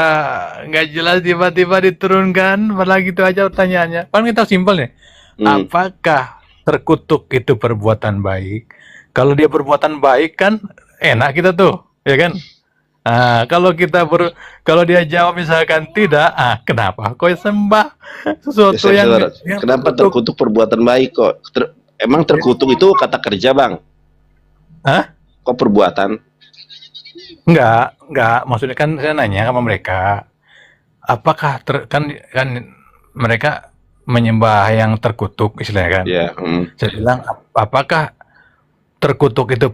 nggak jelas tiba-tiba diturunkan, padahal gitu aja pertanyaannya. Kan kita simpel nih. hmm, Apakah terkutuk itu perbuatan baik? Kalau dia perbuatan baik kan enak kita tuh, ya kan? Kalau dia jawab misalkan tidak, kenapa kau sembah sesuatu yang sebentar. Kenapa terkutuk perbuatan baik kok? Emang terkutuk itu kata kerja bang? Hah? Kok perbuatan? Enggak. Maksudnya kan saya nanya sama mereka, apakah kan mereka menyembah yang terkutuk istilahnya kan? Ya, Saya bilang, apakah terkutuk itu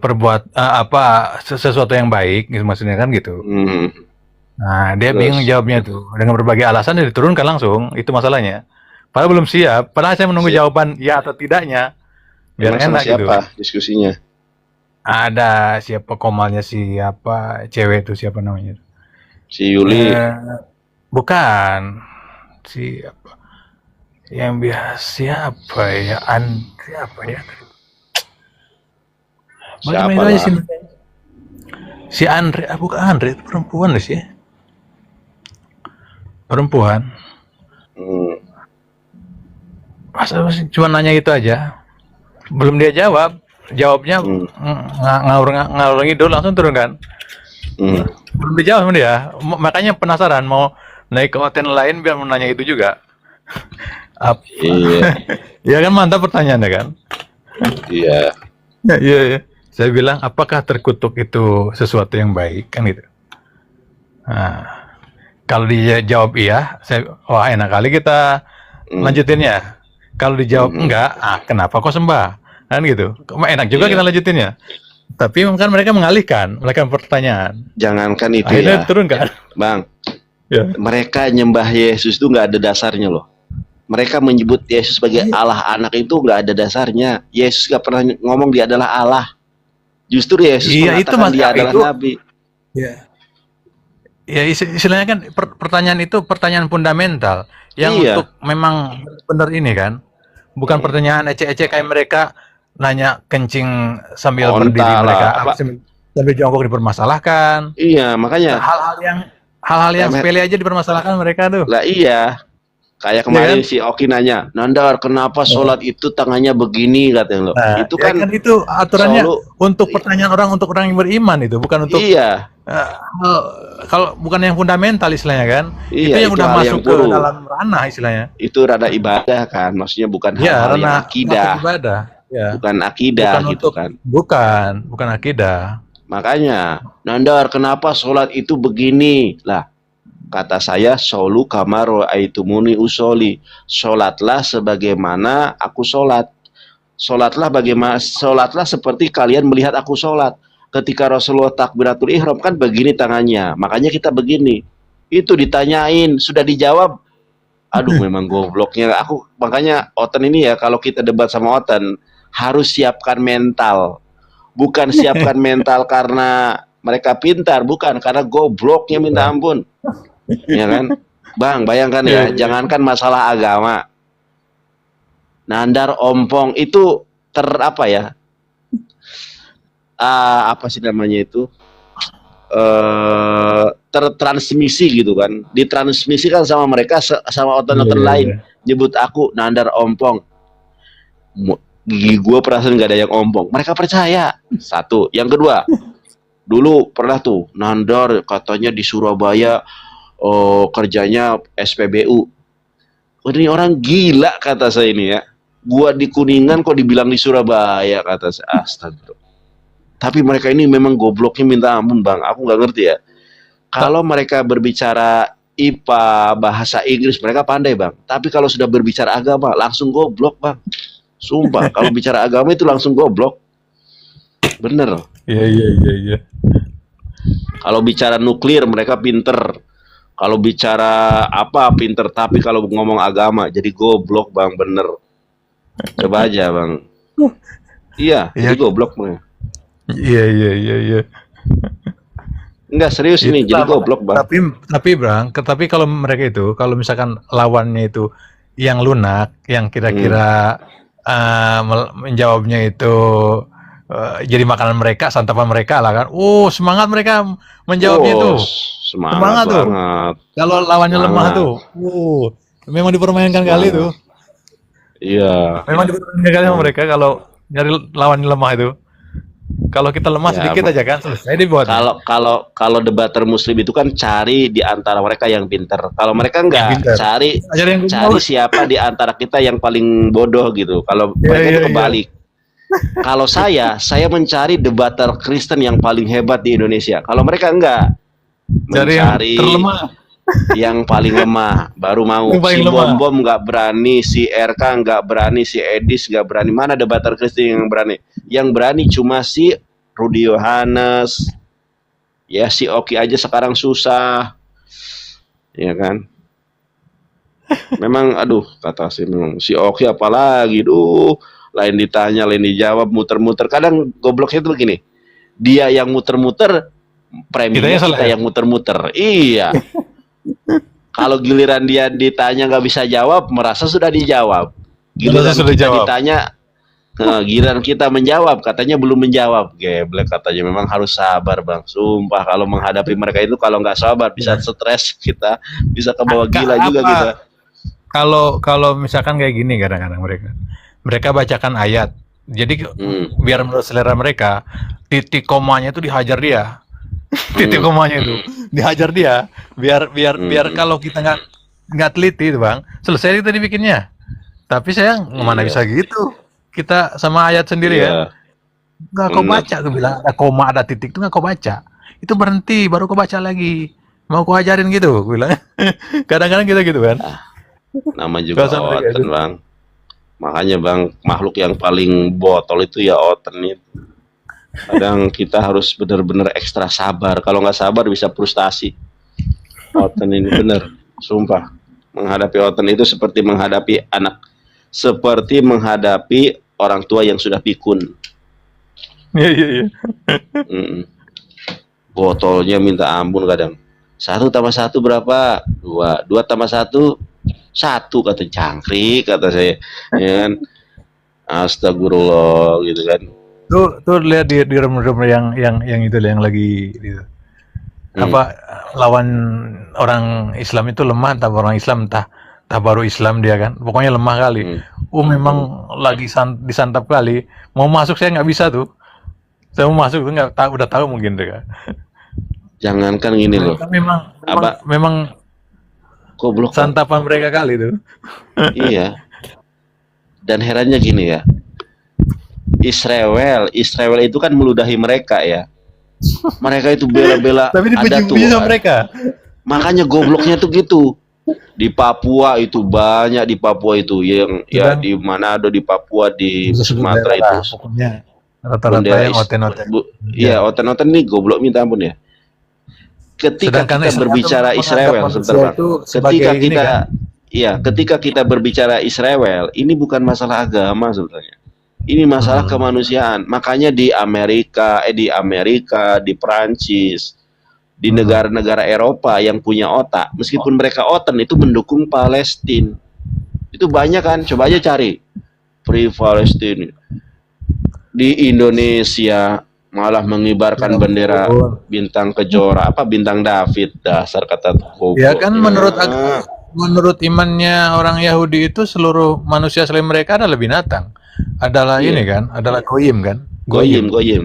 sesuatu yang baik gitu, maksudnya kan gitu. Dia Terus, bingung jawabnya tuh. Dengan berbagai alasan dia diturunkan langsung, itu masalahnya. Padahal belum siap, padahal saya menunggu si- jawaban ya atau tidaknya, biar emang sama enak gitu. siapa diskusinya? Ada siapa komalnya, siapa cewek itu siapa namanya? Si Yuli. Bukan siapa yang biasa siapa ya? Siapa ya? Siapa Bagaimana aja lah? sih? Si Andre, bukan Andre, itu perempuan loh sih. Perempuan. Hmm, Masa sih cuma nanya itu aja. Belum dia jawab. Jawabnya ngawur ngidul langsung turun kan. hmm. Belum dijawab sama dia. Makanya penasaran mau naik ke hotel lain biar mau nanya itu juga. Iya, Ya kan mantap pertanyaannya kan. iya. Iya. Saya bilang apakah terkutuk itu sesuatu yang baik kan gitu. Kalau dia jawab iya, wah enak kali kita lanjutinnya. Kalau dijawab enggak, kenapa kok sembah? Kan gitu. Enak juga Iya. kita lanjutinnya. Tapi kan mereka mengalihkan pertanyaan. Jangankan itu Akhirnya ya, turun kan? bang. Ya. Mereka nyembah Yesus itu nggak ada dasarnya loh. Mereka menyebut Yesus sebagai Allah anak itu nggak ada dasarnya. Yesus nggak pernah ngomong dia adalah Allah. Justru Yesus Iya, itu mengatakan dia Mas, adalah itu. Nabi. Ya istilahnya kan pertanyaan itu pertanyaan fundamental yang Iya. untuk memang benar ini kan. Bukan pertanyaan ecek-ecek kayak mereka nanya kencing sambil Onta berdiri lah, mereka apa? sambil jongkok dipermasalahkan. Iya, makanya. Hal-hal yang sepele aja dipermasalahkan mereka tuh. Lah iya. Kayak kemarin si Oki nanya, Nandar, kenapa sholat itu tangannya begini katanya lo? Itu Ya kan itu aturannya selalu untuk pertanyaan untuk orang yang beriman itu, bukan untuk iya. kalau bukan yang fundamental istilahnya kan. Iya, itu yang itu udah hal masuk yang ke buruk. dalam ranah istilahnya. Itu rada ibadah kan, maksudnya bukan Ya, hal-hal yang ranah akidah, masuk ibadah. Ya. bukan akidah Bukan gitu kan. bukan akidah. Makanya, Nandar, kenapa sholat itu begini? Lah, kata saya, solu kamaro aitumuni usoli. Sholatlah sebagaimana aku sholat. Sholatlah seperti kalian melihat aku sholat. Ketika Rasulullah takbiratul ihram kan begini tangannya. Makanya kita begini. Itu ditanyain, sudah dijawab. Aduh, memang gobloknya. Makanya Oten ini ya, kalau kita debat sama Oten, harus siapkan mental. Bukan siapkan mental karena mereka pintar, bukan karena gobloknya minta ampun. Ya kan? Bang, bayangkan ya, jangankan masalah agama. Nandar ompong itu apa sih namanya itu? tertransmisi gitu kan, ditransmisikan sama mereka sama oten-oten lain, nyebut aku Nandar ompong. Gigi gue perasaan nggak ada yang ompong, mereka percaya. Satu. Yang kedua, dulu pernah tuh Nandar katanya di Surabaya kerjanya SPBU. Ini orang gila kata saya ini ya. Gua di Kuningan kok dibilang di Surabaya kata saya. Astagfirullah. Tapi mereka ini memang gobloknya minta ampun bang. Aku nggak ngerti ya. Kalau mereka berbicara IPA, bahasa Inggris mereka pandai bang. Tapi kalau sudah berbicara agama langsung goblok bang. Sumpah. Kalau bicara agama itu langsung goblok. Bener. Iya. Kalau bicara nuklir mereka pinter. Kalau bicara apa pinter, tapi kalau ngomong agama jadi goblok bang, bener. Coba aja bang. Iya, jadi goblok bang. Iya. Enggak serius ini, jadi goblok bang. Tapi kalau mereka itu, kalau misalkan lawannya itu yang lunak, yang kira-kira menjawabnya itu jadi makanan mereka, santapan mereka lah kan. Semangat mereka menjawabnya itu. Semangat tuh. Kalau lawannya lemah tuh. Memang dipermainkan kali tuh. Iya. Memang dipermainkan kali sama mereka kalau nyari lawannya lemah itu. Kalau kita lemah sedikit aja kan selesai dibuat. Kalau debater muslim itu kan cari di antara mereka yang pinter. Kalau mereka enggak, cari siapa di antara kita yang paling bodoh gitu. Kalau mereka itu kebalik. Kalau saya mencari debater Kristen yang paling hebat di Indonesia. Kalau mereka enggak, mencari yang paling lemah, baru mau. Si Bom nggak berani, si RK nggak berani, si Edis nggak berani. Mana debater Kristen yang berani? Yang berani cuma si Rudy Yohanes, ya si Oki aja sekarang susah, ya kan? Memang, aduh kata memang si Oki apalagi, lain ditanya, lain dijawab, muter-muter. Kadang gobloknya itu begini, dia yang muter-muter, preminya kita yang muter-muter. Iya. Kalau giliran dia ditanya nggak bisa jawab, merasa sudah dijawab. Giliran kita ditanya, giliran kita menjawab, katanya belum menjawab. Geblek katanya, memang harus sabar bang. Sumpah kalau menghadapi mereka itu, kalau nggak sabar bisa stres kita, bisa kebawa gila juga kita. Kalau misalkan kayak gini kadang-kadang mereka bacakan ayat, jadi biar menurut selera mereka titik komanya itu dihajar dia, titik komanya itu dihajar dia, biar kalau kita nggak teliti itu bang, selesai kita dibikinnya. Tapi saya mana bisa gitu, kita sama ayat sendiri ya, nggak kau baca, aku bilang ada koma ada titik itu nggak kau baca, itu berhenti baru kau baca lagi, mau kau ajarin gitu, aku bilang. Kadang-kadang kita gitu kan. Nama juga oten bang. Makanya bang, makhluk yang paling botol itu ya oten itu. Kadang kita harus benar-benar ekstra sabar. Kalau nggak sabar bisa frustasi. Oten ini bener, sumpah. Menghadapi oten itu seperti menghadapi seperti menghadapi orang tua yang sudah pikun. Iya. Botolnya minta ampun kadang. 1 tambah 1 berapa? 2. 2 tambah 1 1 kata jangkrik kata saya, ya kan? Astagfirullah gitu kan. Tuh lihat di rumah yang itu yang lagi gitu. Apa lawan orang Islam itu lemah, entah orang Islam entah baru Islam dia kan. Pokoknya lemah kali. Memang lagi disantap kali. Mau masuk saya nggak bisa tuh. Saya mau masuk tuh nggak tahu, udah tahu mungkin deh. Jangankan gini loh. Memang goblok santapan mereka kali tuh. Iya. Dan herannya gini ya, Israel itu kan meludahi mereka ya. Mereka itu bela-bela ada tuh. Mereka. Makanya gobloknya tuh gitu. Di Papua itu banyak, di Papua itu yang ya di Manado, di Papua, di Sumatera itu. Pokoknya rata-rata yang oten-oten. Iya, oten-oten nih goblok minta ampun ya. Ketika kita berbicara Israel, sebentar Bang. Ketika kita berbicara Israel, ini bukan masalah agama sebenarnya. Ini masalah kemanusiaan. Makanya di Amerika, di Perancis, di negara-negara Eropa yang punya otak, meskipun mereka oten itu mendukung Palestina. Itu banyak kan, coba aja cari Free Palestine. Di Indonesia malah mengibarkan Ya bendera ampun. bintang kejora, apa bintang David, dasar kata Ya goblok. kan menurut imannya orang Yahudi itu seluruh manusia selain mereka adalah binatang. Adalah ini Iya, kan, adalah goyim kan? goyim, Goyim. goyim.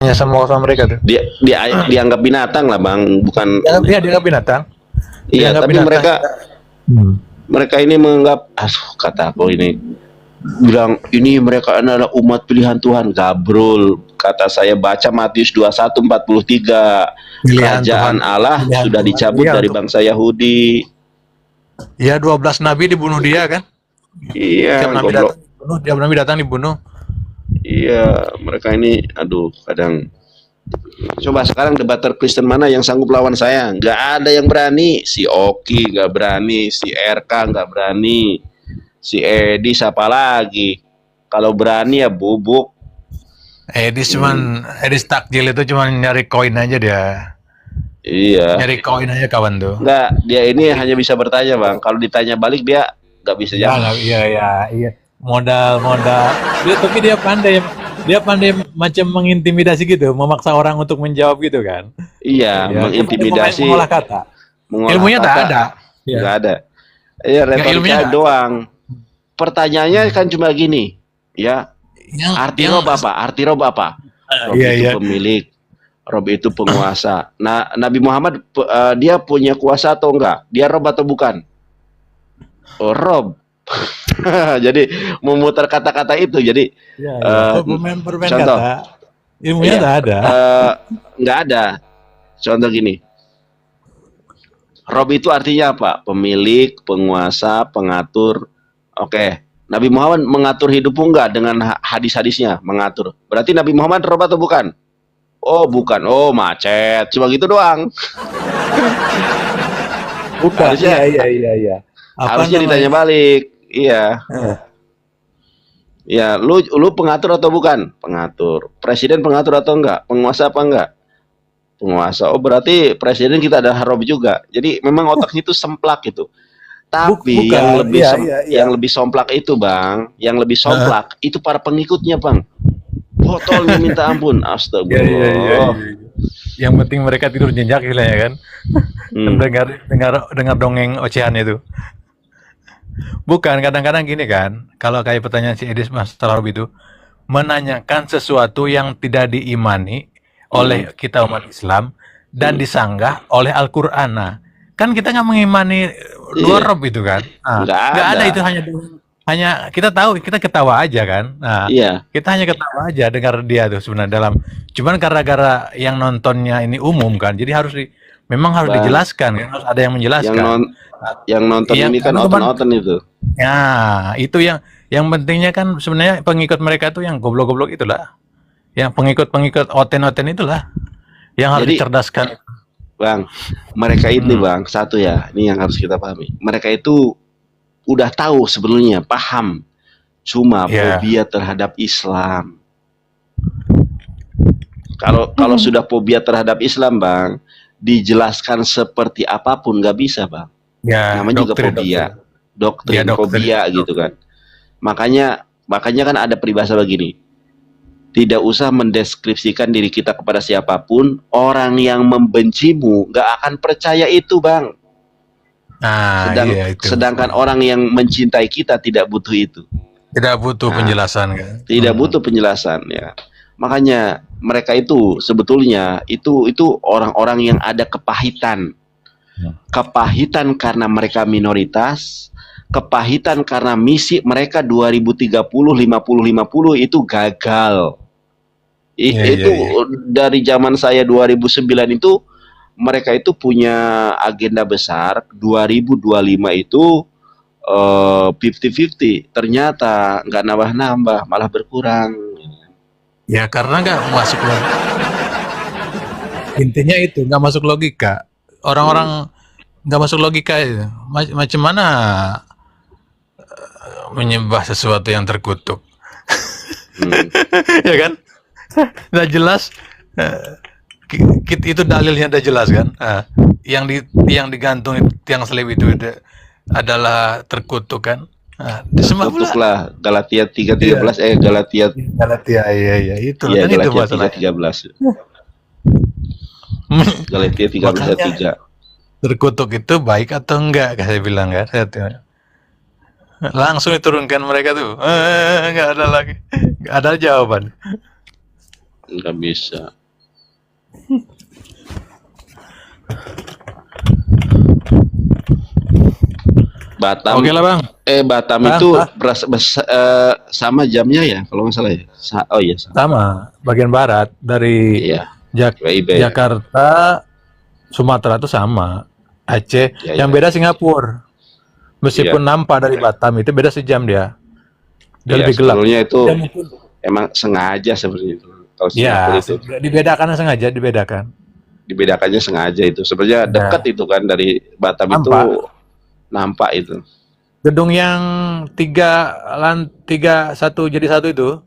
Ya sama mereka tuh. Dianggap binatang lah bang, bukan. Dia dianggap binatang. Iya, Dianggap tapi binatang. mereka ini menganggap, kata aku ini, bilang ini mereka adalah umat pilihan Tuhan. Gabrul, kata saya baca Matius 21:43, Pilihan kerajaan Tuhan. Allah Pilihan sudah Tuhan. dicabut Iya, dari untuk- bangsa Yahudi. Ya 12 nabi dibunuh dia kan? Iya, Tiap nabi goblok. datang dibunuh, tiap nabi datang dibunuh. Iya, mereka ini, aduh, kadang. Coba sekarang debater Kristen mana yang sanggup lawan saya? Nggak ada yang berani. Si Oki nggak berani, si RK nggak berani, si Edi siapa lagi? Kalau berani ya bubuk. Edis takjil itu cuman nyari koin aja dia. Iya. Nyari koin aja kawan tuh. Nggak, dia ini hanya bisa bertanya bang. Kalau ditanya balik dia nggak bisa jawab. Iya. Modal. Tapi dia pandai macam mengintimidasi gitu, memaksa orang untuk menjawab gitu kan. Iya, Ya, mengintimidasi. mengolah kata. mengolah Ilmunya tak kata. ada. Ya. Nggak ada. Iya, ilmunya retorika nggak doang. Pertanyaannya kan cuma gini, ya. Arti rob apa? Rob itu pemilik, Rob itu penguasa. Nah, Nabi Muhammad dia punya kuasa atau enggak? Dia Rob atau bukan? Oh, Rob. Jadi memutar kata-kata itu. Jadi bermain contoh. kata. Ilmunya Iya. tak ada. Nggak ada. Contoh gini. Rob itu artinya apa? Pemilik, penguasa, pengatur. Oke. Nabi Muhammad mengatur hidupmu enggak dengan hadis-hadisnya? Mengatur. Berarti Nabi Muhammad Rob atau bukan? Oh, bukan. Oh, macet. Cuma gitu doang. Bukan. Harusnya- Iya. Harusnya ditanya balik. Iya. Ya, lu pengatur atau bukan? Pengatur. Presiden pengatur atau enggak? Penguasa apa enggak? Penguasa. Oh, berarti presiden kita ada Rob juga. Jadi memang otaknya itu semplak gitu. Tapi Bukan. yang lebih somplak itu, Bang, yang lebih somplak itu para pengikutnya, Bang. Botolnya minta ampun. Astagfirullah. Yang penting mereka tidur nyenyak istilahnya kan. Dengar dongeng ocehan itu. Bukan, kadang-kadang gini kan, kalau kayak pertanyaan si Edis masalah Rob itu, menanyakan sesuatu yang tidak diimani oleh kita umat Islam dan disanggah oleh Al-Qur'an. Nah, kan kita nggak mengimani dua Rob itu kan. Nah, Nggak ada ada. itu hanya kita tahu, kita ketawa aja kan. Nah, Iya. kita hanya ketawa aja dengar dia tuh sebenarnya cuman gara-gara yang nontonnya ini umum kan, jadi memang harus Bang. dijelaskan kan, harus ada yang menjelaskan. Yang nonton Iya, ini kan teman-teman. oten-oten itu. Ya, itu yang pentingnya kan sebenarnya pengikut mereka tuh yang goblok-goblok itulah. Yang pengikut-pengikut oten-oten itulah yang harus Jadi- dicerdaskan. Bang, mereka itu Bang, satu ya, ini yang harus kita pahami. Mereka itu udah tahu sebelumnya, paham. Cuma Iya. fobia terhadap Islam. Kalau sudah fobia terhadap Islam, Bang, dijelaskan seperti apapun nggak bisa, Bang. Ya, Namanya juga fobia. Doktrin, Ya, doktrin. fobia gitu kan. Makanya kan ada peribahasa begini. Tidak usah mendeskripsikan diri kita kepada siapapun. Orang yang membencimu nggak akan percaya itu, Bang. Nah, iya itu. Sedangkan orang yang mencintai kita tidak butuh itu. Tidak butuh penjelasan kan. Tidak butuh penjelasan ya. Makanya mereka itu sebetulnya itu orang-orang yang ada kepahitan. Kepahitan karena mereka minoritas, kepahitan karena misi mereka 2030 50 itu gagal. Itu dari zaman saya 2009 itu mereka itu punya agenda besar 2025 itu 50-50. Ternyata nggak nambah-nambah, malah berkurang. Ya karena nggak masuk logika. Intinya itu nggak masuk logika. Orang-orang nggak masuk logika itu. Macam mana menyembah sesuatu yang terkutuk? Ya kan? Udah jelas. Itu dalilnya udah jelas kan? yang digantung di tiang selip itu adalah terkutuk kan. Nah, disembah pula. Terkutuk lah Galatia 3:13 Galatia Galatia, iya itu iya kan itu Galatia masalahnya. 3:13. Galatia 13:3. Terkutuk itu baik atau enggak? Saya bilang kan. Langsung diturunkan mereka tuh. Enggak ada lagi. Enggak ada jawaban. Nggak bisa. Batam. Oke lah bang. Batam Bang, itu sama jamnya ya kalau nggak salah ya. Oh iya sama. Sama bagian barat dari Iya. WIB. Jakarta, Sumatera itu sama. Aceh, Iya, yang iya. beda Singapura. Meskipun nampak dari Batam itu beda sejam dia. Dia Iya, lebih gelap. sebetulnya itu Dia mungkin emang sengaja sebenarnya itu. Kalau ya, Singapura itu dibedakan sengaja dibedakan. dibedakannya sengaja itu. Sebenarnya dekat itu kan dari Batam itu nampak itu. Gedung yang tiga satu jadi satu itu,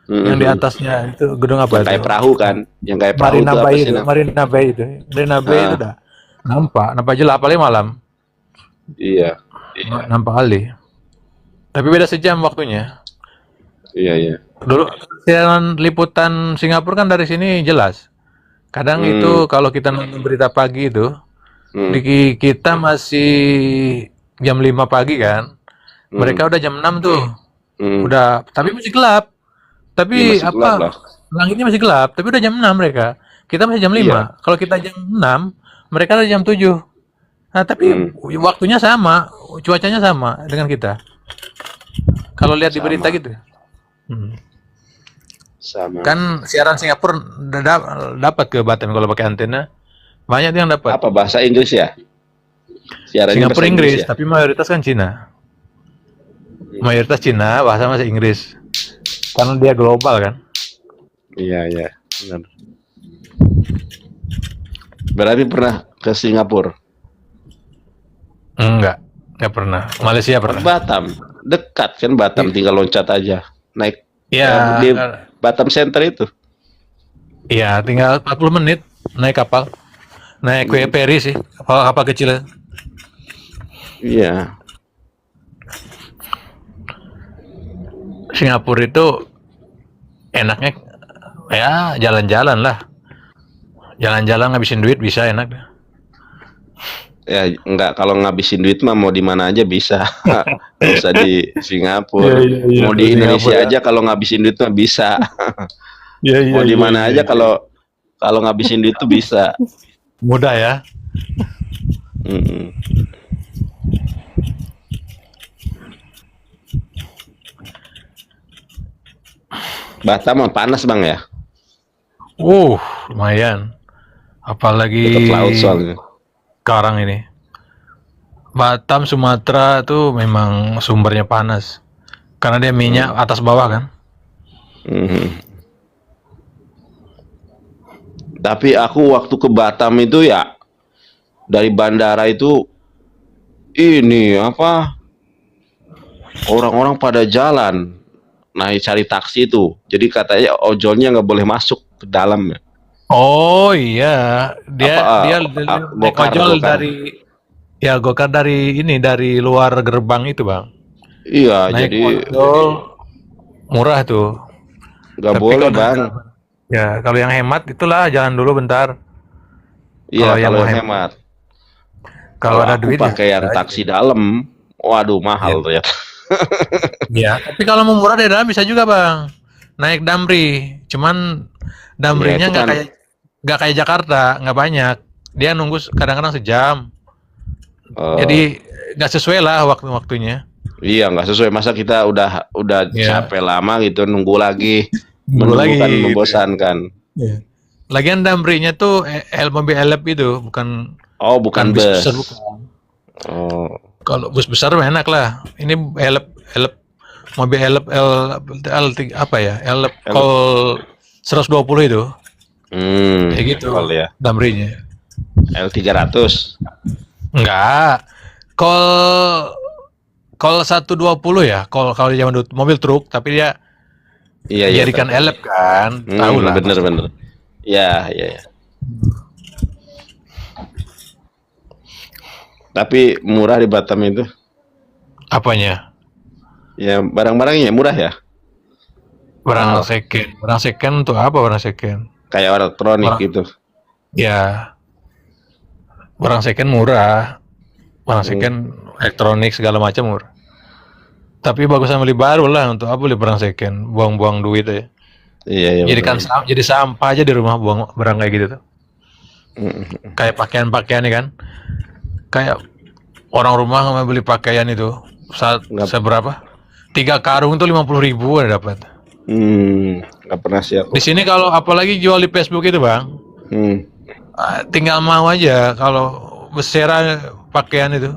yang di atasnya itu gedung apa Yang kayak itu? perahu kan, yang kayak perahu Marina itu apa Bay sih itu, namanya? Marina Bay itu, Marina Bay itu dah nampak jelas apalagi malam, Iya, nampak kali. Tapi beda sejam waktunya. iya. Dulu siaran liputan Singapura kan dari sini jelas. Kadang itu kalau kita nonton berita pagi itu, di kita masih jam 5 pagi kan. Mereka udah jam 6 tuh. Udah, tapi masih gelap. Tapi Ya, masih gelap lah. langitnya masih gelap, tapi udah jam 6 mereka. Kita masih jam 5. Iya. Kalau kita jam 6, mereka udah jam 7. Nah, tapi waktunya sama, cuacanya sama dengan kita. Kalau lihat di berita gitu. Sama. Kan siaran Singapura dapat ke Batam kalau pakai antena. Banyak yang dapat. Apa bahasa Inggris ya? Siarannya Singapura bahasa Inggris, ya? tapi mayoritas kan Cina. Mayoritas Cina, bahasa masih Inggris. Karena dia global kan. Iya, benar. Berarti pernah ke Singapura? Enggak pernah. Malaysia pernah. Batam, dekat kan Batam, tinggal loncat aja. Naik Ya, di Batam Center itu. iya, tinggal 40 menit naik kapal. Naik kue ferry sih, kapal kecil. Iya. Singapura itu enaknya ya jalan-jalan lah. Jalan-jalan ngabisin duit bisa enak. Ya enggak, kalau ngabisin duit mah mau di mana aja bisa. Nggak usah di Singapura. Iya, Mau di Singapura Indonesia ya. aja kalau ngabisin duit mah bisa. Iya, Mau di mana aja kalau ngabisin duit tuh bisa. mudah ya. Mm-mm. Batam mah panas bang ya, Lumayan. Apalagi dekat laut soalnya. sekarang ini. Batam, Sumatera tuh memang sumbernya panas. Karena dia minyak atas bawah kan. Mhm. Tapi aku waktu ke Batam itu ya dari bandara itu ini apa orang-orang pada jalan naik cari taksi itu. Jadi katanya ojolnya nggak boleh masuk ke dalam. Oh iya, dia naik Gokar, ojol gokar. gokar dari luar gerbang itu bang. Iya, Naik jadi ojol murah tuh. nggak Tapi boleh kalau bang. Ya kalau yang hemat itulah jalan dulu bentar. Iya, yang kalau mau hemat. Kalau ada aku duit pakai ya yang bisa aja. taksi dalam, waduh mahal tuh ya. Ya, tapi kalau mau murah dari dalam bisa juga bang. Naik Damri, cuman Damrinya Ya, itu kan- nggak kayak Jakarta, nggak banyak. Dia nunggu kadang-kadang sejam. Jadi nggak sesuai lah waktunya. Iya, nggak sesuai. Masa kita udah Iya. capek lama gitu nunggu lagi. Nunggu lagi, Kan gitu. membosankan. Lagian Damrinya tuh mobil elep itu, bukan Oh, bukan bis bus. besar bukan. Oh, Kalau bus besar mah enak lah. Ini elep mobil elep apa ya? Elep kol 120 itu. Kayak gitu. Kol ya. Damrinya. L300. Enggak. Kol 120 ya. Kalau di zaman dulu mobil truk, tapi dia Iya, dijadikan elep kan. Tahu lah. Bener. Iya. Tapi murah di Batam itu. Apanya? Ya barang-barangnya murah ya. Barang Mahal. second. Barang second untuk apa barang second? Kayak elektronik Barang, gitu. ya, barang second murah. Barang Hmm. second elektronik segala macam murah. Tapi bagusan beli baru lah, untuk apa beli barang second? Buang-buang duit ya. Iya benar. Jadi sampah aja di rumah buang barang kayak gitu tuh. Mm. Kayak pakaian-pakaian nih kan. Kayak orang rumah mau beli pakaian itu Nggak, seberapa? 3 karung tuh 50.000 ada dapat. nggak pernah sih aku. Di sini kalau apalagi jual di Facebook itu bang, Hmm. tinggal mau aja kalau bersera pakaian itu.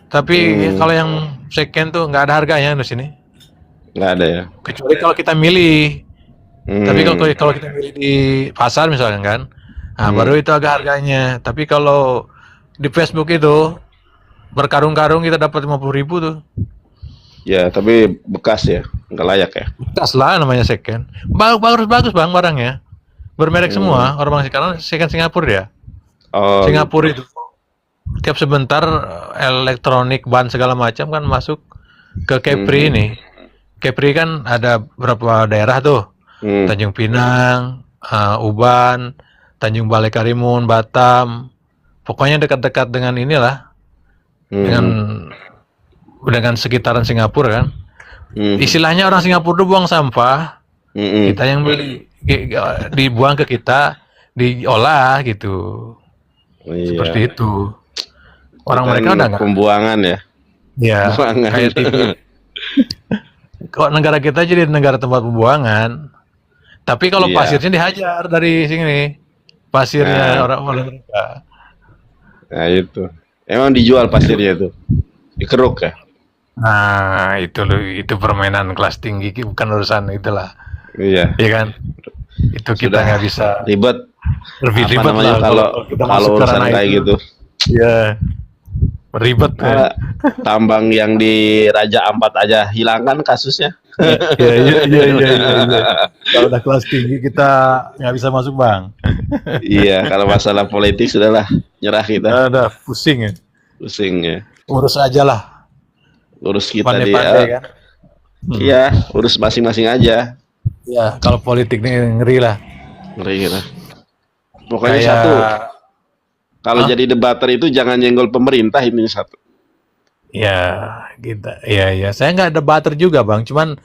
Tapi kalau yang second tuh nggak ada harganya di sini. Nggak ada ya. Kecuali kalau kita milih. Tapi Hmm. kalau kita milih di pasar misalkan kan, nah baru itu agak harganya. Tapi kalau di Facebook itu berkarung-karung kita dapat 50.000 tuh. Ya tapi bekas ya, nggak layak ya. Tas lah namanya second. Bagus bang barangnya. Bermerek semua. Orang sekarang second Singapura ya. Oh, Singapura itu tiap sebentar elektronik ban segala macam kan masuk ke Kepri ini. Kepri kan ada beberapa daerah tuh. hmm. Tanjung Pinang, Uban, Tanjung Balai Karimun, Batam. Pokoknya dekat-dekat dengan inilah, dengan sekitaran Singapura kan. Hmm. Istilahnya orang Singapura tuh buang sampah, Hmm. kita yang beli, dibuang ke kita, diolah gitu. Iya. Seperti itu. Orang Bukan mereka udah nggak, pembuangan ya. ya Pembuangan. kayak TV. Kok negara kita jadi negara tempat pembuangan. Tapi kalau Iya. pasirnya dihajar dari sini, pasirnya Nah. orang mereka. Nah itu. Emang dijual pasirnya itu. Dikeruk ya. Nah, itu permainan kelas tinggi, bukan urusan itulah. Iya. Iya kan? Itu kita Sudah nggak bisa ribet. lebih Apa ribet namanya lah kalau kita kalau masuk ke urusan ranah kayak itu. gitu. Iya. Ribet ya. Nah, tambang yang di Raja Ampat aja hilangkan kasusnya. Iya. Kalau udah kelas tinggi kita nggak bisa masuk bang. Iya, kalau masalah politik sudahlah nyerah kita. Udah pusing ya. Pusing ya. Urus aja lah. Urus kita di Pandai-pandai kan. iya, urus masing-masing aja. Ya, kalau politik nih ngeri lah. Ngeri kita. Pokoknya Kayak satu, kalau jadi debater itu jangan nyenggol pemerintah, ini satu. ya kita, ya. Saya nggak debater juga bang, cuman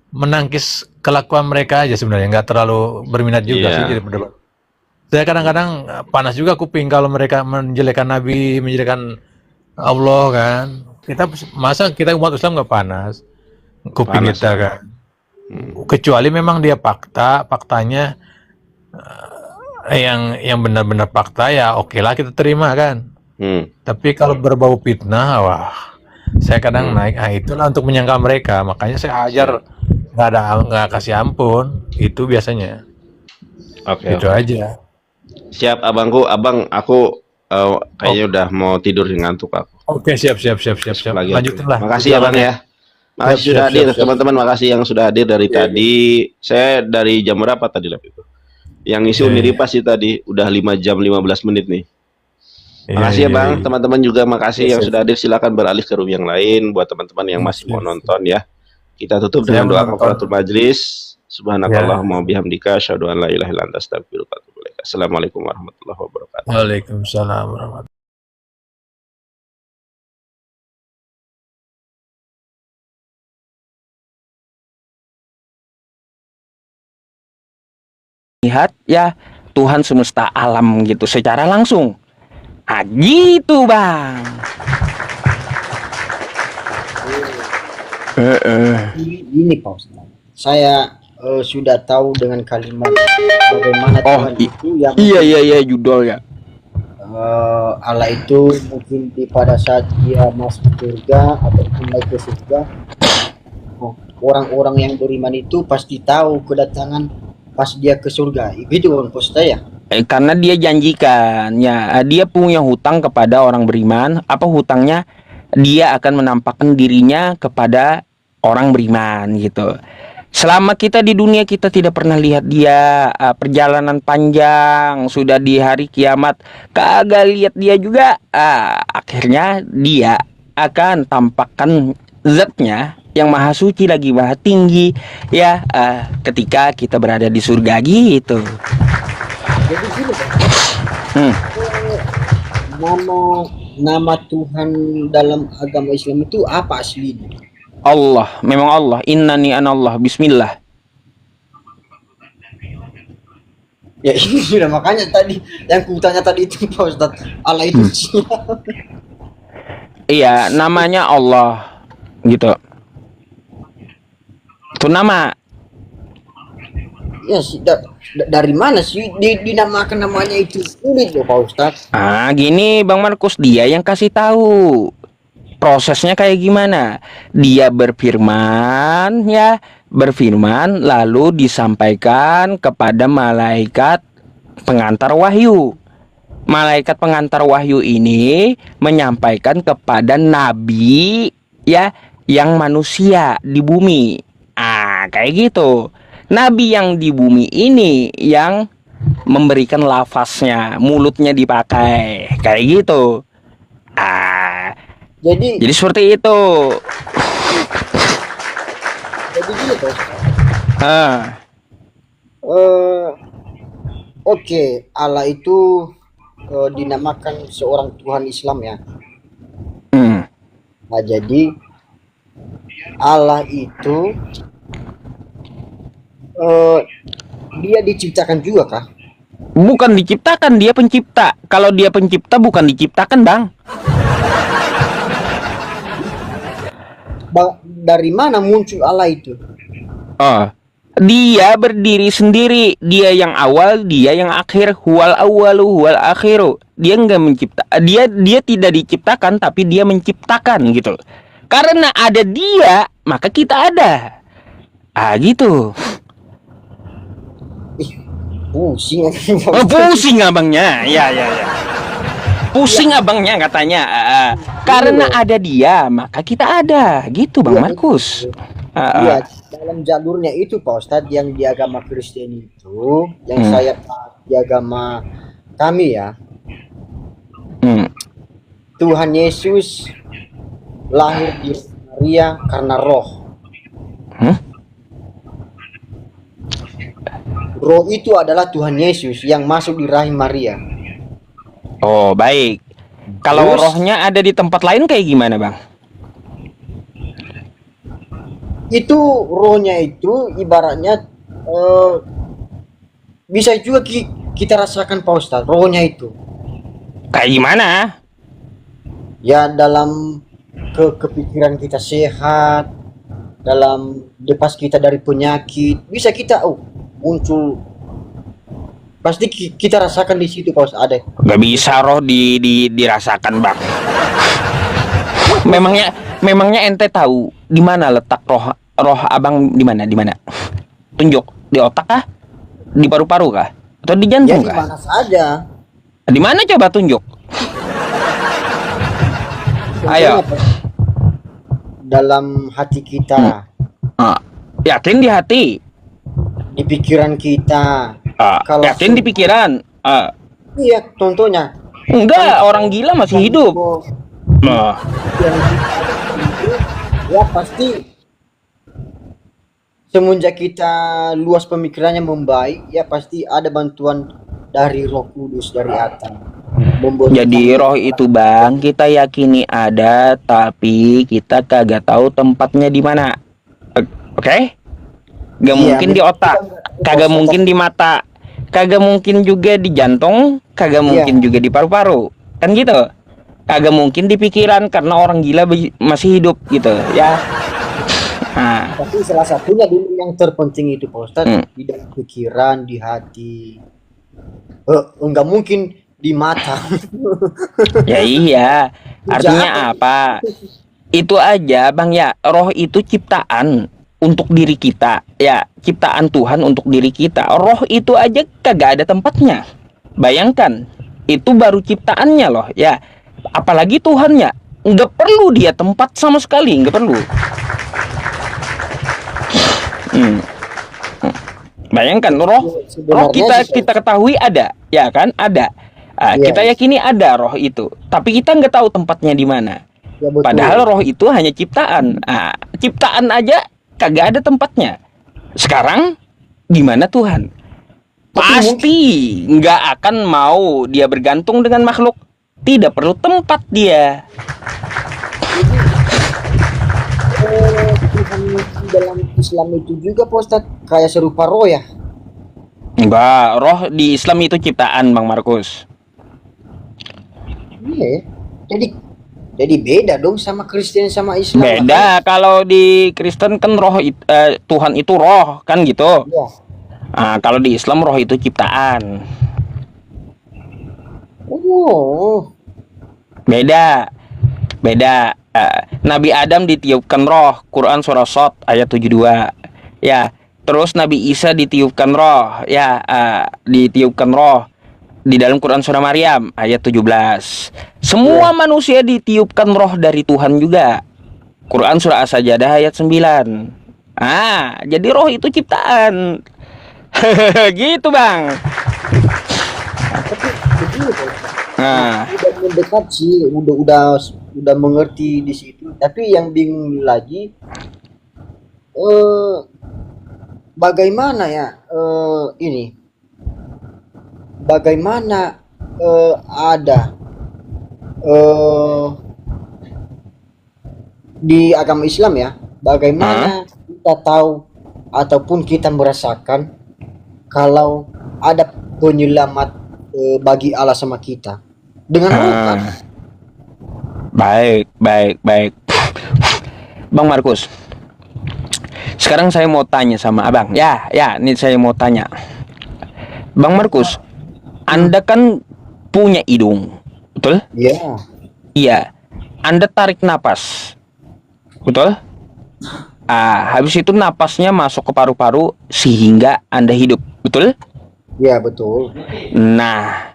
menangkis kelakuan mereka aja sebenarnya, nggak terlalu berminat juga Iya. sih jadi berdebat. Saya kadang-kadang panas juga kuping kalau mereka menjelekkan Nabi, menjelekkan Allah kan. Masa kita umat Islam nggak panas kuping Panas, kita kan. Kecuali memang dia faktanya yang benar-benar fakta ya oke lah kita terima kan. Tapi kalau berbau fitnah, wah, saya kadang naik. Nah, itulah untuk menyangkal mereka. Makanya saya ajar nggak kasih ampun. Itu biasanya. Oke. Itu aja. Siap abangku, abang aku kayaknya udah mau tidur ngantuk aku. Oke, siap. Lagi. Lanjutin lah. Makasih ya bang ya. Makasih sudah hadir teman-teman. Makasih yang sudah hadir dari tadi. Saya dari jam berapa tadi lab itu? Yang ngisi Uniripas sih tadi udah 5 jam 15 menit nih. Makasih ya bang, teman-teman juga makasih yang sudah hadir. Silakan beralih ke room yang lain buat teman-teman yang masih mau nonton ya. Kita tutup dengan doa kafaratul majlis. Subhanakallahumma bihamdika asyhadu an la ilaha illa anta astaghfiruka wa atubu ilaik. Assalamualaikum warahmatullahi wabarakatuh. Waalaikumsalam warahmatullahi. Lihat ya Tuhan semesta alam gitu secara langsung. Ah gitu bang. Ini Pak Ustaz. Saya sudah tahu dengan kalimat bagaimana Tuhan itu yang Iya judul ya. Allah itu mungkin pada saat dia masuk surga ataupun naik ke surga, orang-orang yang beriman itu pasti tahu kedatangan pas dia ke surga. Itu Pak Ustaz ya. Karena dia janjikan ya dia punya hutang kepada orang beriman. Apa hutangnya? Dia akan menampakkan dirinya kepada orang beriman gitu. Selama kita di dunia kita tidak pernah lihat dia, perjalanan panjang, sudah di hari kiamat kagak lihat dia juga, akhirnya dia akan tampakkan zatnya yang maha suci lagi maha tinggi ya, ketika kita berada di surga gitu. Jadi gini Bang, Hmm. nama Tuhan dalam agama Islam itu apa aslinya? Allah, memang Allah. Innani anallah. Bismillah. Ya ini sudah, makanya tadi yang kutanya tadi itu Pak Ustadz, Allah itu siapa? Iya, namanya Allah gitu. Itu nama. Ya sih, dari mana sih dinamakan namanya itu, sulit loh Pak Ustadz. Gini Bang Markus, dia yang kasih tahu prosesnya kayak gimana. Dia berfirman ya, berfirman lalu disampaikan kepada malaikat pengantar wahyu. Malaikat pengantar wahyu ini menyampaikan kepada nabi ya, yang manusia di bumi. Kayak gitu. Nabi yang di bumi ini yang memberikan lafaznya, mulutnya dipakai kayak gitu. Jadi seperti itu. Jadi gitu. Oke, Allah itu dinamakan seorang Tuhan Islam ya. Nah, jadi Allah itu dia diciptakan juga kah? Bukan diciptakan, dia pencipta. Kalau dia pencipta bukan diciptakan, Bang. Dari mana muncul Allah itu? Dia berdiri sendiri. Dia yang awal, dia yang akhir. Huwal awwalu huwal akhiru. Dia enggak mencipta. Dia tidak diciptakan, tapi dia menciptakan gitu. Karena ada dia, maka kita ada. Gitu. Pusing. Pusing abangnya. Ya. Pusing abangnya katanya. Karena ada dia, maka kita ada. Gitu Bang Markus. Iya, dalam jalurnya itu Pak Ustadz, yang di agama Kristen itu, yang saya di agama kami ya, Tuhan Yesus lahir di Maria karena roh. Roh itu adalah Tuhan Yesus yang masuk di rahim Maria. Oh, baik. Kalau rohnya ada di tempat lain kayak gimana, Bang? Itu rohnya itu ibaratnya bisa juga kita rasakan Pak Ustadz, rohnya itu. Kayak gimana? Ya dalam kepikiran kita sehat, dalam lepas kita dari penyakit, bisa kita muncul, pasti kita rasakan di situ Pak Ustadz, ada. Gak bisa roh dirasakan Bang. Memangnya ente tahu di mana letak roh abang, di mana? Tunjuk, di otak kah? Di paru-paru kah? Atau di jantung kah? Ya di mana saja. Di mana coba tunjuk? Ayo. Dalam hati kita. Yakin di hati? Di pikiran kita. Kalau yakin di pikiran? Iya, contohnya. Enggak, orang gila masih hidup. Ya pasti semenjak kita luas pemikirannya membaik, ya pasti ada bantuan dari Roh Kudus dari atas. Jadi roh itu Bang, kita yakini ada, tapi kita kagak tahu tempatnya di mana. Oke? Gak mungkin di otak, kagak mungkin di mata, kagak mungkin juga di jantung, kagak mungkin juga di paru-paru, kan gitu. Kagak mungkin di pikiran karena orang gila masih hidup gitu ya. Tapi salah satunya dulu yang terpenting itu Pak Ustadz, di dalam pikiran, di hati. Enggak mungkin di mata. Ya iya, artinya apa? Itu aja Bang ya, roh itu ciptaan untuk diri kita, ya ciptaan Tuhan untuk diri kita. Roh itu aja kagak ada tempatnya. Bayangkan, itu baru ciptaannya loh, ya. Apalagi Tuhannya, nggak perlu dia tempat sama sekali, nggak perlu. Hmm. Bayangkan roh Sebenarnya kita sih, kita ketahui ada, ya kan? Ada. Kita iya, yakini ada roh itu, tapi kita nggak tahu tempatnya di mana. ya Padahal betul. roh itu hanya ciptaan. Ciptaan aja kagak ada tempatnya. Sekarang gimana Tuhan? Tapi mungkin Pasti nggak akan mau dia bergantung dengan makhluk. Tidak perlu tempat dia. Tuhan di dalam Islam itu juga Pak Ustadz kayak serupa roh ya. Enggak, roh di Islam itu ciptaan, Bang Markus. Iya ya. Jadi beda dong sama Kristen sama Islam. Makanya, Beda, kalau di Kristen kan Tuhan itu roh, kan gitu. iya. Kalau di Islam roh itu ciptaan. Oh, Beda. Beda. Nabi Adam ditiupkan roh, Quran surah Shad ayat 72. Ya, terus Nabi Isa ditiupkan roh, ya, ditiupkan roh di dalam Quran surah Maryam ayat 17. Semua iya. manusia ditiupkan roh dari Tuhan juga. Quran surah As-Sajdah ayat 9. Jadi roh itu ciptaan. Gitu, Bang. Tapi begini Pak Ustadz. Nah, Udah mendekat sih, udah mengerti di situ. Tapi yang bingung lagi, eh, bagaimana ya ini? Bagaimana ada eh, di agama Islam ya? Bagaimana kita tahu ataupun kita merasakan kalau ada penyelamat bagi Allah sama kita dengan roh kan? baik, baik, baik. Bang Markus, sekarang saya mau tanya sama Abang. Ya, ini saya mau tanya. Bang Markus, Anda kan punya hidung, betul? Iya, Iya. Anda tarik napas, betul? Habis itu napasnya masuk ke paru-paru sehingga Anda hidup, betul? iya betul. Nah,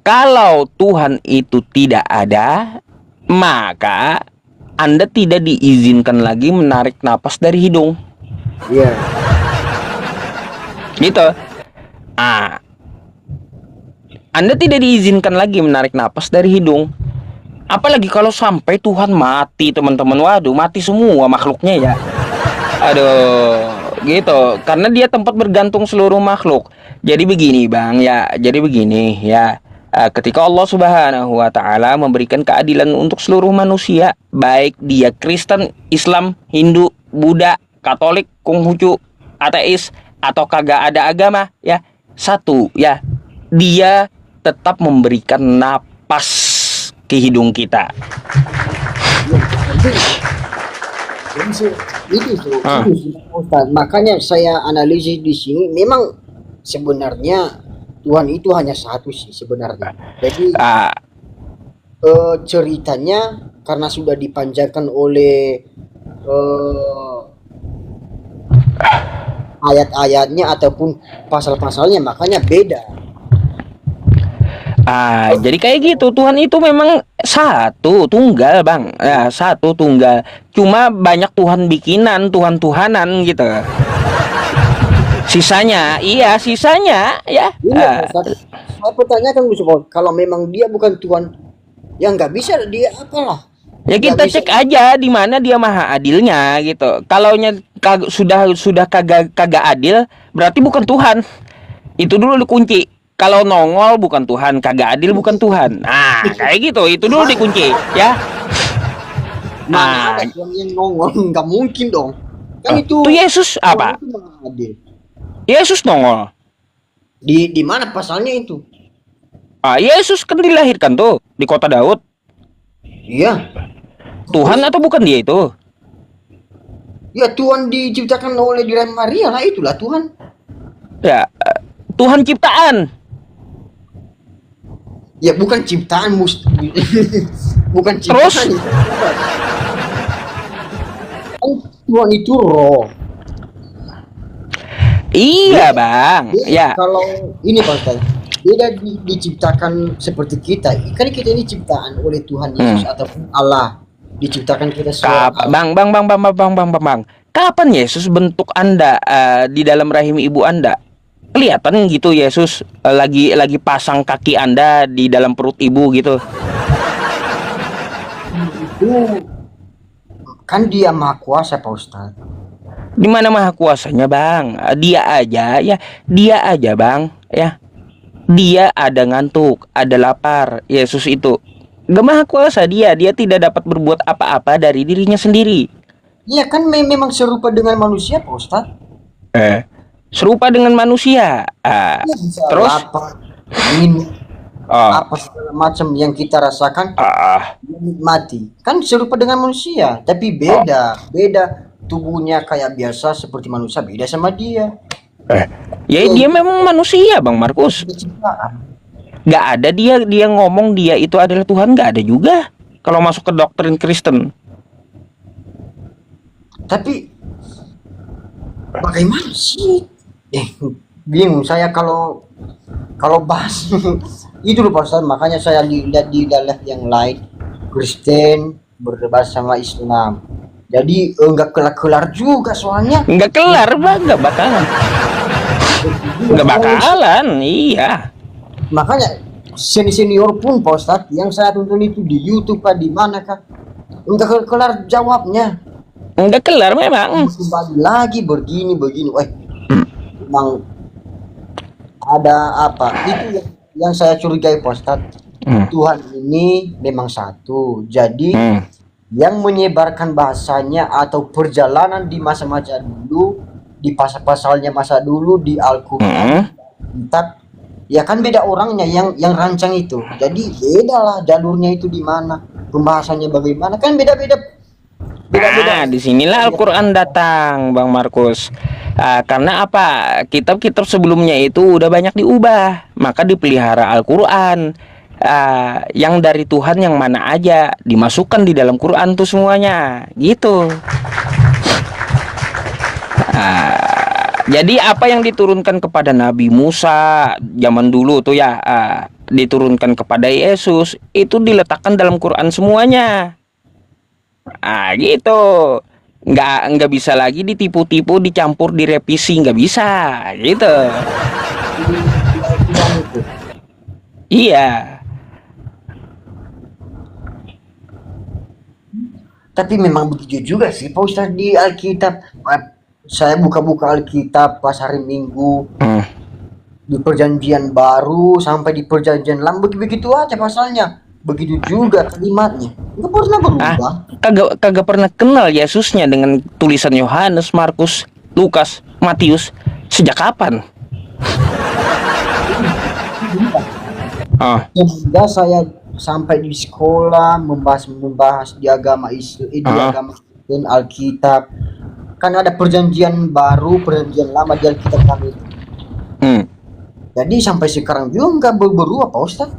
kalau Tuhan itu tidak ada, maka Anda tidak diizinkan lagi menarik napas dari hidung. Iya, Gitu. Anda tidak diizinkan lagi menarik napas dari hidung. Apalagi kalau sampai Tuhan mati, teman-teman. Waduh, mati semua makhluknya ya. Aduh, gitu. Karena dia tempat bergantung seluruh makhluk. Jadi begini, Bang, ya. Jadi begini, ya. Ketika Allah Subhanahu wa taala memberikan keadilan untuk seluruh manusia, baik dia Kristen, Islam, Hindu, Buddha, Katolik, Konghucu, ateis atau kagak ada agama, ya. Satu, ya. Dia tetap memberikan napas ke hidung kita. itu sih, Ustaz. Makanya saya analisis di sini. Memang sebenarnya Tuhan itu hanya satu sih sebenarnya. Jadi Ah, ceritanya karena sudah dipanjatkan oleh ayat-ayatnya ataupun pasal-pasalnya, makanya beda. Jadi kayak gitu. Tuhan itu memang satu tunggal, Bang. Ya, satu tunggal. Cuma banyak Tuhan bikinan, Tuhan-Tuhanan gitu. Sisanya, ya. Iya, Ustaz. Saya pertanyakan kalau memang dia bukan Tuhan, ya nggak bisa dia apalah. Ya Nggak kita bisa. cek aja di mana dia maha adilnya gitu. Kalau sudah kagak adil, berarti bukan Tuhan. Itu dulu dikunci. Kalau nongol bukan Tuhan, kagak adil bukan Tuhan. Nah, kayak gitu. Itu dulu dikunci, ya. Mana Nah, ada Tuhan yang nongol? Nggak mungkin dong. Kan itu tuh Yesus Tuhan apa? itu maha adil. Yesus nongol. Di mana pasalnya itu? Yesus kan dilahirkan tuh di kota Daud. Iya. Tuhan atau bukan dia itu? Ya Tuhan diciptakan oleh diri Maria lah, itulah Tuhan. Ya, Tuhan ciptaan. Ya bukan ciptaan bukan Terus? ciptaan. Kan Tuhan itu roh. Iya, Bang. Dia Ya. kalau ini Pak Ustaz, beda diciptakan seperti kita. Kan kita ini ciptaan oleh Tuhan Yesus ataupun Allah. Diciptakan kita seorang Allah. Bang. Kapan Yesus bentuk Anda di dalam rahim ibu Anda? Kelihatan gitu Yesus lagi pasang kaki Anda di dalam perut ibu gitu. Itu kan dia maha kuasa Pak Ustadz. Di mana maha kuasanya, Bang? Dia aja, Bang, ya. Dia ada ngantuk, ada lapar. Yesus itu gak maha kuasa, dia tidak dapat berbuat apa-apa dari dirinya sendiri. Ya kan memang serupa dengan manusia Pak Ustadz. Serupa dengan manusia. Ya, bisa Terus lapar, minum, apa segala macam yang kita rasakan, nikmati. Kan serupa dengan manusia, tapi beda tubuhnya kayak biasa seperti manusia, beda sama dia. ya dia memang manusia, Bang Markus. Gak ada dia ngomong dia itu adalah Tuhan, gak ada juga kalau masuk ke doktrin Kristen. Tapi bagaimana sih? Bingung saya kalau bahas itu loh Pak Ustadz. Makanya saya lihat di dalam yang lain, Kristen berdebat sama Islam. Jadi enggak kelar-kelar juga soalnya. Enggak kelar, Bang, enggak bakalan, iya. Makanya senior pun Pak Ustadz yang saya tonton itu di YouTube Pak, di mana Kak, enggak kelar jawabnya. Enggak kelar memang. Kembali lagi begini. Memang ada apa? Itu yang saya curigai Pak Ustadz. Tuhan ini memang satu. Jadi yang menyebarkan bahasanya atau perjalanan di masa-masa dulu, di pasal-pasalnya masa dulu di Al-Quran, kitab, ya kan beda orangnya yang rancang itu. Jadi beda lah jalurnya itu di mana, pembahasannya bagaimana, kan beda-beda. Nah, disinilah Al-Quran datang, Bang Markus. Karena apa? Kitab-kitab sebelumnya itu udah banyak diubah, maka dipelihara Al-Quran. Yang dari Tuhan yang mana aja dimasukkan di dalam Quran tuh semuanya, gitu. Jadi apa yang diturunkan kepada Nabi Musa zaman dulu tuh ya, diturunkan kepada Yesus, itu diletakkan dalam Quran semuanya. Gitu. Nggak bisa lagi ditipu-tipu, dicampur, direvisi, nggak bisa, gitu. Iya. Tapi memang begitu juga sih Pak Ustadz di Alkitab. Saya buka-buka Alkitab pas hari Minggu, di perjanjian baru sampai di perjanjian lama begitu aja pasalnya, begitu juga kalimatnya, nggak pernah berubah. Kagak pernah kenal Yesusnya dengan tulisan Yohanes, Markus, Lukas, Matius. Sejak kapan? Sehingga saya sampai di sekolah membahas di agama Islam, di agama Kristen, Alkitab. Kan ada perjanjian baru, perjanjian lama di Alkitab kami. Jadi sampai sekarang juga nggak berubah Pak Ustadz.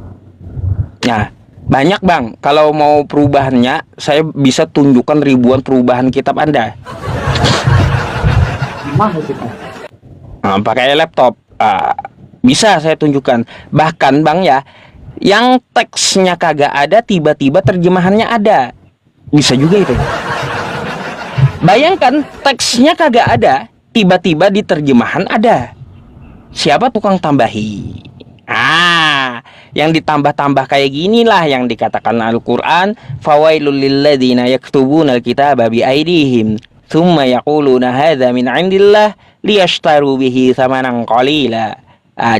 Nah, banyak Bang. Kalau mau perubahannya, saya bisa tunjukkan ribuan perubahan kitab Anda. Gimana itu Pak? Pakai laptop. Bisa saya tunjukkan. Bahkan Bang ya, yang teksnya kagak ada, tiba-tiba terjemahannya ada. Bisa juga itu. Bayangkan teksnya kagak ada, tiba-tiba di terjemahan ada. Siapa tukang tambahi? Yang ditambah-tambah kayak ginilah yang dikatakan Al-Quran, fawailul lilladzina yaktubuna alkitaba biaidihim thumma yaquluna hadza min indillah liyashtaru bihi thamanan qalila.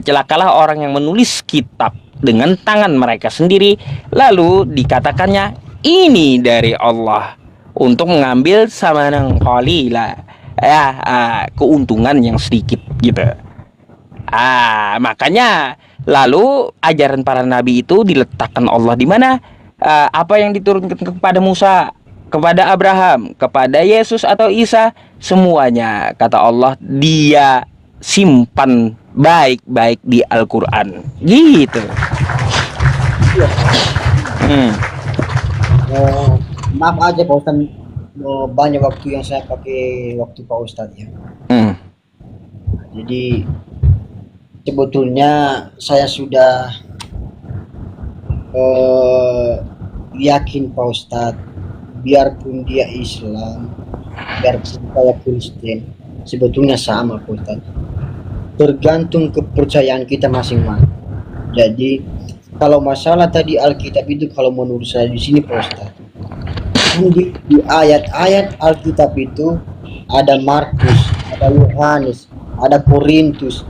Celakalah orang yang menulis kitab dengan tangan mereka sendiri, lalu dikatakannya ini dari Allah untuk mengambil thamanan qalila, keuntungan yang sedikit gitu. Makanya lalu ajaran para nabi itu diletakkan Allah di mana? Apa yang diturunkan kepada Musa, kepada Abraham, kepada Yesus atau Isa, semuanya kata Allah dia simpan baik-baik di Al-Quran, gitu. Maaf aja Pak Ustadz, banyak waktu yang saya pakai waktu Pak Ustadz ya. Jadi sebetulnya saya sudah yakin Pak Ustadz, biarpun dia Islam, biarpun kayak Kristen, sebetulnya sama Pak Ustadz. Tergantung kepercayaan kita masing-masing. Jadi kalau masalah tadi Alkitab itu, kalau menurut saya di sini Pak Ustadz, di ayat-ayat Alkitab itu ada Markus, ada Yohanes, ada Korintus,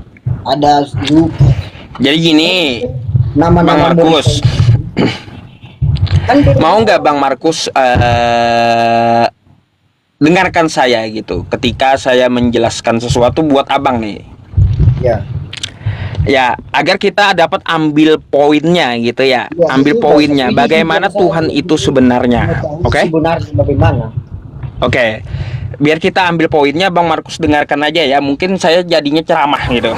ada Lukas. Jadi gini, Bang Nama-nama Markus, kan mau nggak Bang Markus dengarkan saya gitu ketika saya menjelaskan sesuatu buat abang nih. ya. Ya, agar kita dapat ambil poinnya gitu ya. Ya, Ambil ini poinnya bahasa bagaimana Inggris Tuhan saya itu sebenarnya. mengetahui Oke? sebenarnya bagaimana. Oke. Biar kita ambil poinnya, Bang Markus dengarkan aja ya. Mungkin saya jadinya ceramah gitu.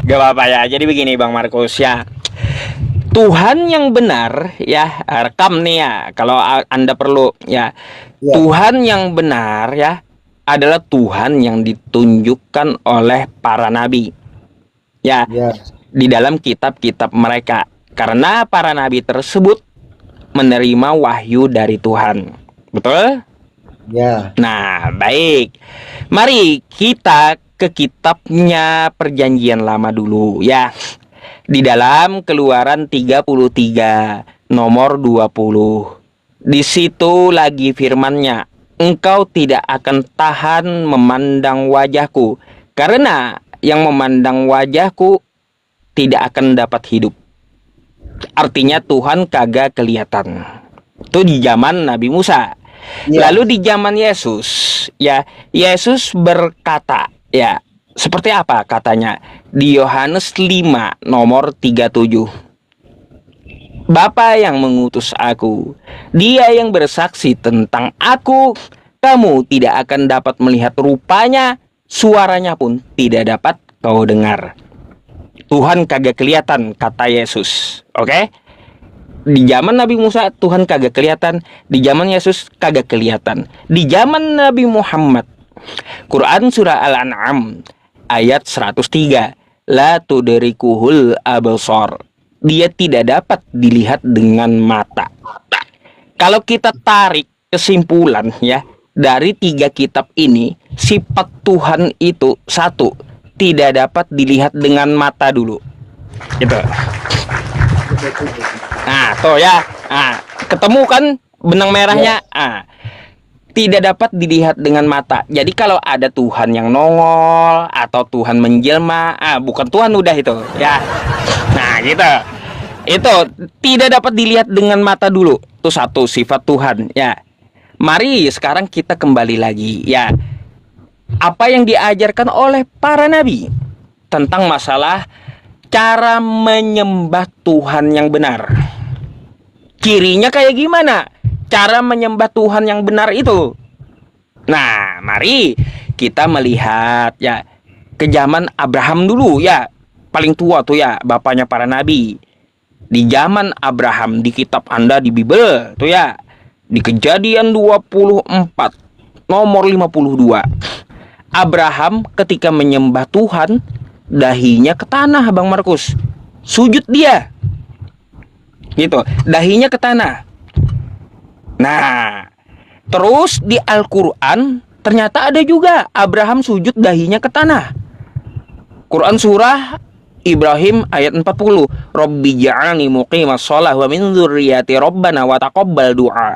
Gak apa-apa ya. Jadi begini Bang Markus ya. Tuhan yang benar ya, rekam nih ya kalau Anda perlu ya. Ya. Tuhan yang benar ya adalah Tuhan yang ditunjukkan oleh para nabi. Ya, Ya. di dalam kitab-kitab mereka. Karena para nabi tersebut menerima wahyu dari Tuhan. Betul? Ya. Nah, baik. Mari kita ke kitabnya Perjanjian Lama dulu ya. Di dalam Keluaran 33 nomor 20. Di situ lagi firman-Nya, engkau tidak akan tahan memandang wajahku, karena yang memandang wajahku tidak akan dapat hidup. Artinya Tuhan kagak kelihatan. Itu di zaman Nabi Musa. Ya. Lalu di zaman Yesus, ya, Yesus berkata, ya, seperti apa katanya? Di Yohanes 5 nomor 37. Bapa yang mengutus aku, Dia yang bersaksi tentang aku, kamu tidak akan dapat melihat rupanya, suaranya pun tidak dapat kau dengar. Tuhan kagak kelihatan, kata Yesus. Oke? Di zaman Nabi Musa Tuhan kagak kelihatan, di zaman Yesus kagak kelihatan. Di zaman Nabi Muhammad, Quran surah Al-An'am ayat 103, la tudrikuhul absar. Dia tidak dapat dilihat dengan mata. Kalau kita tarik kesimpulan ya, dari 3 kitab ini, sifat Tuhan itu satu, tidak dapat dilihat dengan mata dulu. Gitu. Nah, tuh ya. Nah, ketemu kan benang merahnya? Ah. Tidak dapat dilihat dengan mata. Jadi kalau ada Tuhan yang nongol atau Tuhan menjelma, bukan Tuhan udah itu, ya. Nah, gitu. Itu tidak dapat dilihat dengan mata dulu. Itu satu sifat Tuhan, ya. Mari sekarang kita kembali lagi, ya. Apa yang diajarkan oleh para nabi tentang masalah cara menyembah Tuhan yang benar. Cirinya kayak gimana? Cara menyembah Tuhan yang benar itu. Nah, mari kita melihat ya ke zaman Abraham dulu ya. Paling tua tuh ya, bapaknya para nabi. Di zaman Abraham di kitab Anda di Bible tuh ya. Di Kejadian 24 nomor 52. Abraham ketika menyembah Tuhan, dahinya ke tanah, Bang Markus. Sujud dia. Gitu, dahinya ke tanah. Nah, terus di Al-Quran ternyata ada juga Abraham sujud dahinya ke tanah. Quran surah Ibrahim ayat 40. Rabbi ja'alni muqimas shalah wa min dzurriyyati rabbana wa taqabbal du'a.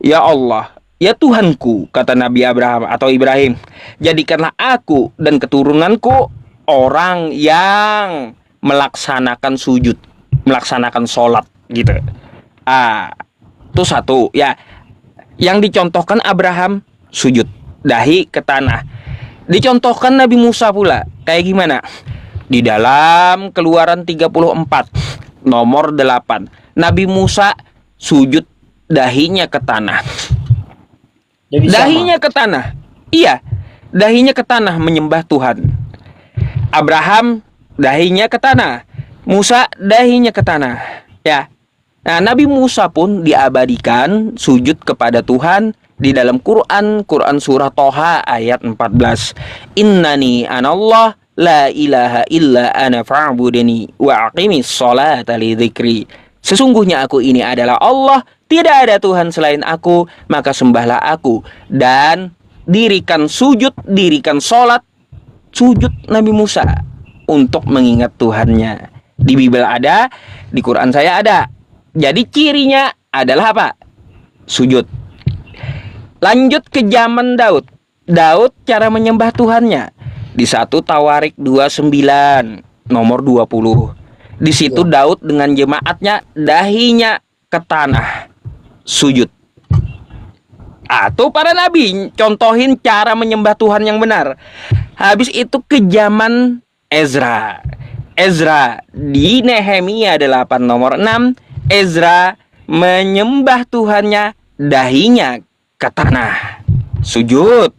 Ya Allah, ya Tuhanku, kata Nabi Abraham atau Ibrahim, jadikanlah aku dan keturunanku orang yang melaksanakan sujud, melaksanakan sholat gitu. Itu satu ya. Yang dicontohkan Abraham sujud dahi ke tanah. Dicontohkan Nabi Musa pula. Kayak gimana? Di dalam Keluaran 34 nomor 8. Nabi Musa sujud dahinya ke tanah. Jadi Dahinya ke tanah. Iya, dahinya ke tanah menyembah Tuhan. Abraham dahinya ke tanah. Musa dahinya ke tanah. Ya. Nah, Nabi Musa pun diabadikan sujud kepada Tuhan di dalam Quran surah Toha ayat 14. Innani anallah la ilaha illa ana fa'budni wa aqimis sholata li dzikri. Sesungguhnya aku ini adalah Allah, tidak ada Tuhan selain aku, maka sembahlah aku. Dan dirikan sujud, dirikan sholat, sujud Nabi Musa untuk mengingat Tuhannya. Di Bible ada, di Quran saya ada. Jadi cirinya adalah apa? Sujud. Lanjut ke zaman Daud. Daud cara menyembah Tuhannya di 1 Tawarik 29 nomor 20. Di situ Daud dengan jemaatnya dahinya ke tanah, sujud. Atau para nabi contohin cara menyembah Tuhan yang benar. Habis itu ke zaman Ezra. Ezra di Nehemia 8 nomor 6, Ezra menyembah Tuhannya dahinya ke tanah, sujud.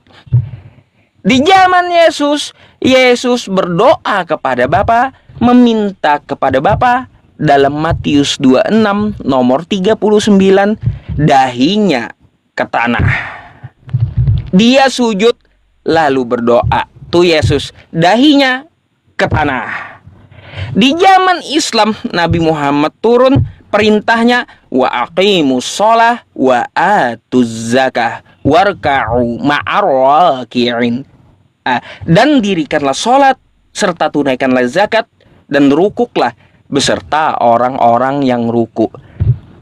Di zaman Yesus, Yesus berdoa kepada Bapa, meminta kepada Bapa dalam Matius 26 nomor 39, dahinya ke tanah. Dia sujud lalu berdoa. Tuh Yesus, dahinya ke tanah. Di zaman Islam, Nabi Muhammad turun, perintahnya wa aqimus shalah wa atuz zakah warka'u ma'ar raki'in. Dan dirikanlah sholat serta tunaikanlah zakat dan rukuklah beserta orang-orang yang ruku.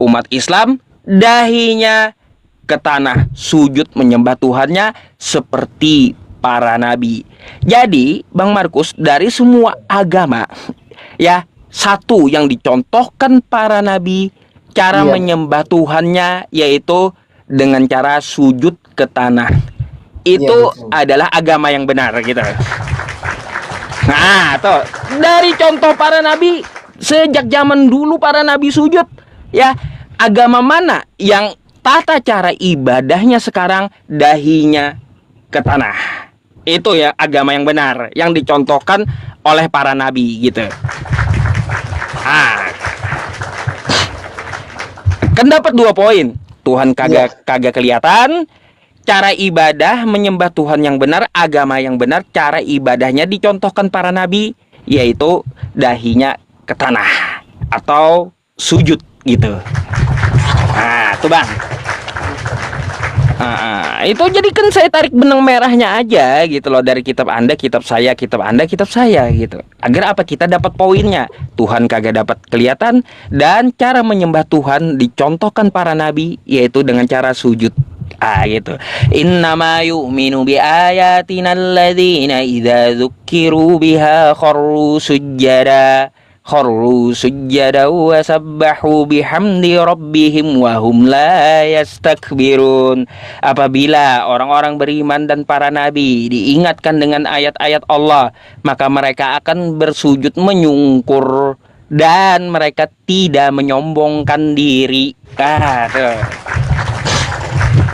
Umat Islam dahinya ke tanah, sujud menyembah Tuhannya seperti para nabi. Jadi Bang Markus, dari semua agama ya, satu yang dicontohkan para nabi cara menyembah Tuhannya yaitu dengan cara sujud ke tanah. Itu adalah agama yang benar gitu. Nah, tuh dari contoh para nabi, sejak zaman dulu para nabi sujud. Ya, agama mana yang tata cara ibadahnya sekarang dahinya ke tanah? Itu ya agama yang benar, yang dicontohkan oleh para nabi gitu. Kan dapat 2 poin. Tuhan kagak kelihatan. Cara ibadah menyembah Tuhan yang benar, agama yang benar, cara ibadahnya dicontohkan para nabi, yaitu dahinya ke tanah atau sujud gitu. Nah, tuh Bang. Itu jadi kan saya tarik benang merahnya aja gitu loh, dari kitab Anda, kitab saya, kitab Anda, kitab saya gitu. Agar apa? Kita dapat poinnya. Tuhan kagak dapat kelihatan dan cara menyembah Tuhan dicontohkan para nabi yaitu dengan cara sujud. Gitu. Innama yu'minu bi ayatina alladzina idza dzukkiru biha kharru sujjada wa sabbahu bihamdi rabbihim wa hum la yastakbirun. Apabila orang-orang beriman dan para nabi diingatkan dengan ayat-ayat Allah, maka mereka akan bersujud menyungkur dan mereka tidak menyombongkan diri.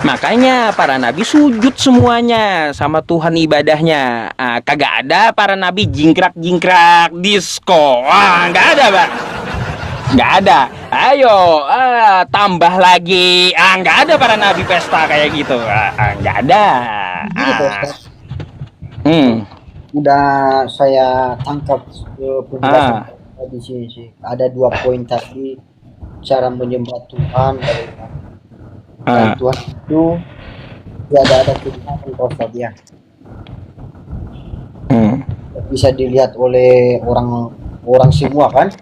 Makanya para nabi sujud semuanya sama Tuhan ibadahnya. Kagak ada para nabi jingkrak-jingkrak disco. Nggak ada Bang. Nggak ada. Ayo tambah lagi. Nggak ada para nabi pesta kayak gitu. Nggak ada. Udah saya tangkap penjelasan di sini sih. Ada 2 poin tadi, cara menyembah Tuhan dan Tuhan itu tidak ada kebenaran Ustaz ya. Bisa dilihat oleh orang semua kan?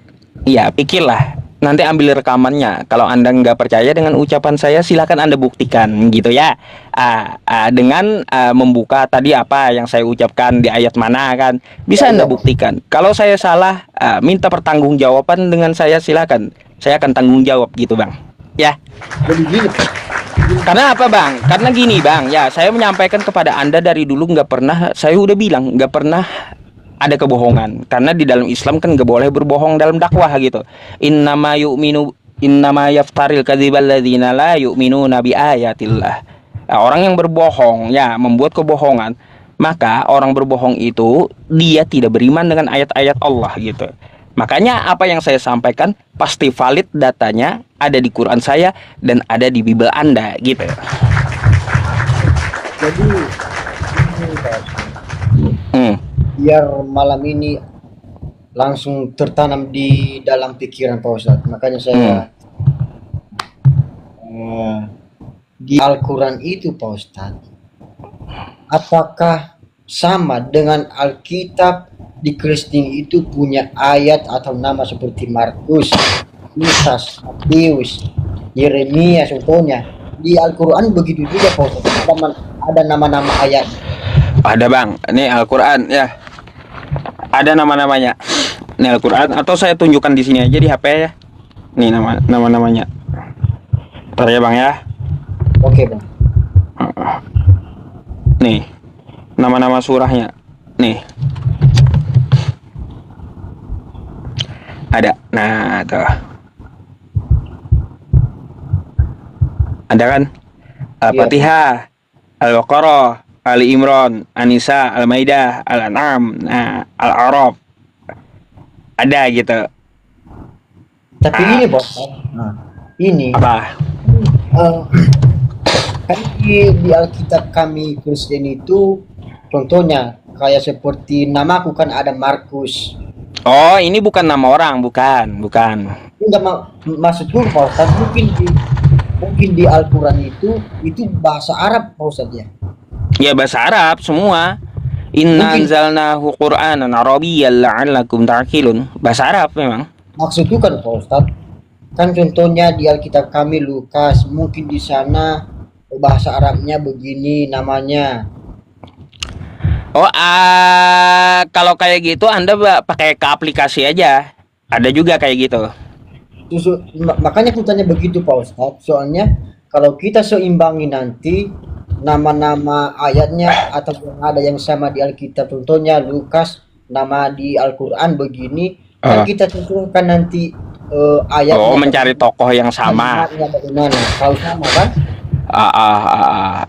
Iya, pikirlah. Nanti ambil rekamannya. Kalau Anda nggak percaya dengan ucapan saya, silakan Anda buktikan gitu ya. Dengan membuka tadi apa yang saya ucapkan di ayat mana kan, bisa Anda buktikan. Kalau saya salah, minta pertanggungjawaban dengan saya, silakan. Saya akan tanggung jawab gitu Bang. Ya. Jadi gini. Karena apa Bang? Karena gini Bang, ya saya menyampaikan kepada Anda dari dulu nggak pernah, saya udah bilang nggak pernah ada kebohongan. Karena di dalam Islam kan nggak boleh berbohong dalam dakwah gitu. Innama yaftaril kadzibal ladzina la yu'minuna bi ayatillah. Orang yang berbohong ya membuat kebohongan, maka orang berbohong itu dia tidak beriman dengan ayat-ayat Allah gitu. Makanya apa yang saya sampaikan pasti valid, datanya ada di Quran saya dan ada di Bible Anda gitu. Jadi biar malam ini langsung tertanam di dalam pikiran Pak Ustadz. Makanya saya di Al-Quran itu Pak Ustadz, apakah sama dengan Alkitab di Kristen itu punya ayat atau nama seperti Markus, Lukas, Matius, Yeremia contohnya? Di Al-Quran begitu juga Pak Ustadz, ada nama-nama ayat. Ada bang, ini Al-Quran ya. Ada nama-namanya. Ini Al-Quran, atau saya tunjukkan di sini aja di HP ya. Nih nama-namanya. Ntar ya bang ya. Oke bang. Nih, nama-nama surahnya. Nih. Ada. Nah, tuh. Ada kan? Al-Fatihah, Al-Baqarah, Ali Imran, An-Nisa, Al-Maidah, Al-An'am, nah, Al-A'raf. Ada gitu. Tapi ini Pak, ini Apa? kan di Alkitab kami Kristen itu contohnya kayak seperti namaku kan ada Markus. Oh, ini bukan nama orang, bukan. Enggak maksudku Pak Ustadz, mungkin di Al-Quran itu bahasa Arab Pak Ustadz ya. Ya bahasa Arab semua. Inna anzalnahu Qur'anan Arabiyyan la'allakum ta'qilun. Bahasa Arab memang. Maksudku kan Pak Ustadz, kan contohnya di Alkitab kami Lukas, mungkin di sana bahasa Arabnya begini namanya. Oh, kalau kayak gitu Anda pakai ke aplikasi aja. Ada juga kayak gitu. Makanya aku tanya begitu Pak Ustadz, soalnya kalau kita seimbangi nanti nama-nama ayatnya atau ada yang sama di Alkitab, contohnya Lukas, nama di Al-Quran begini, kan kita tentukan nanti ayatnya. Oh, mencari tokoh yang sama. Kalau sama kan?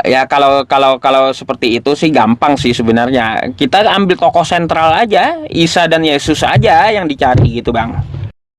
Ya kalau seperti itu sih gampang sih sebenarnya. Kita ambil tokoh sentral aja, Isa dan Yesus aja yang dicari gitu bang.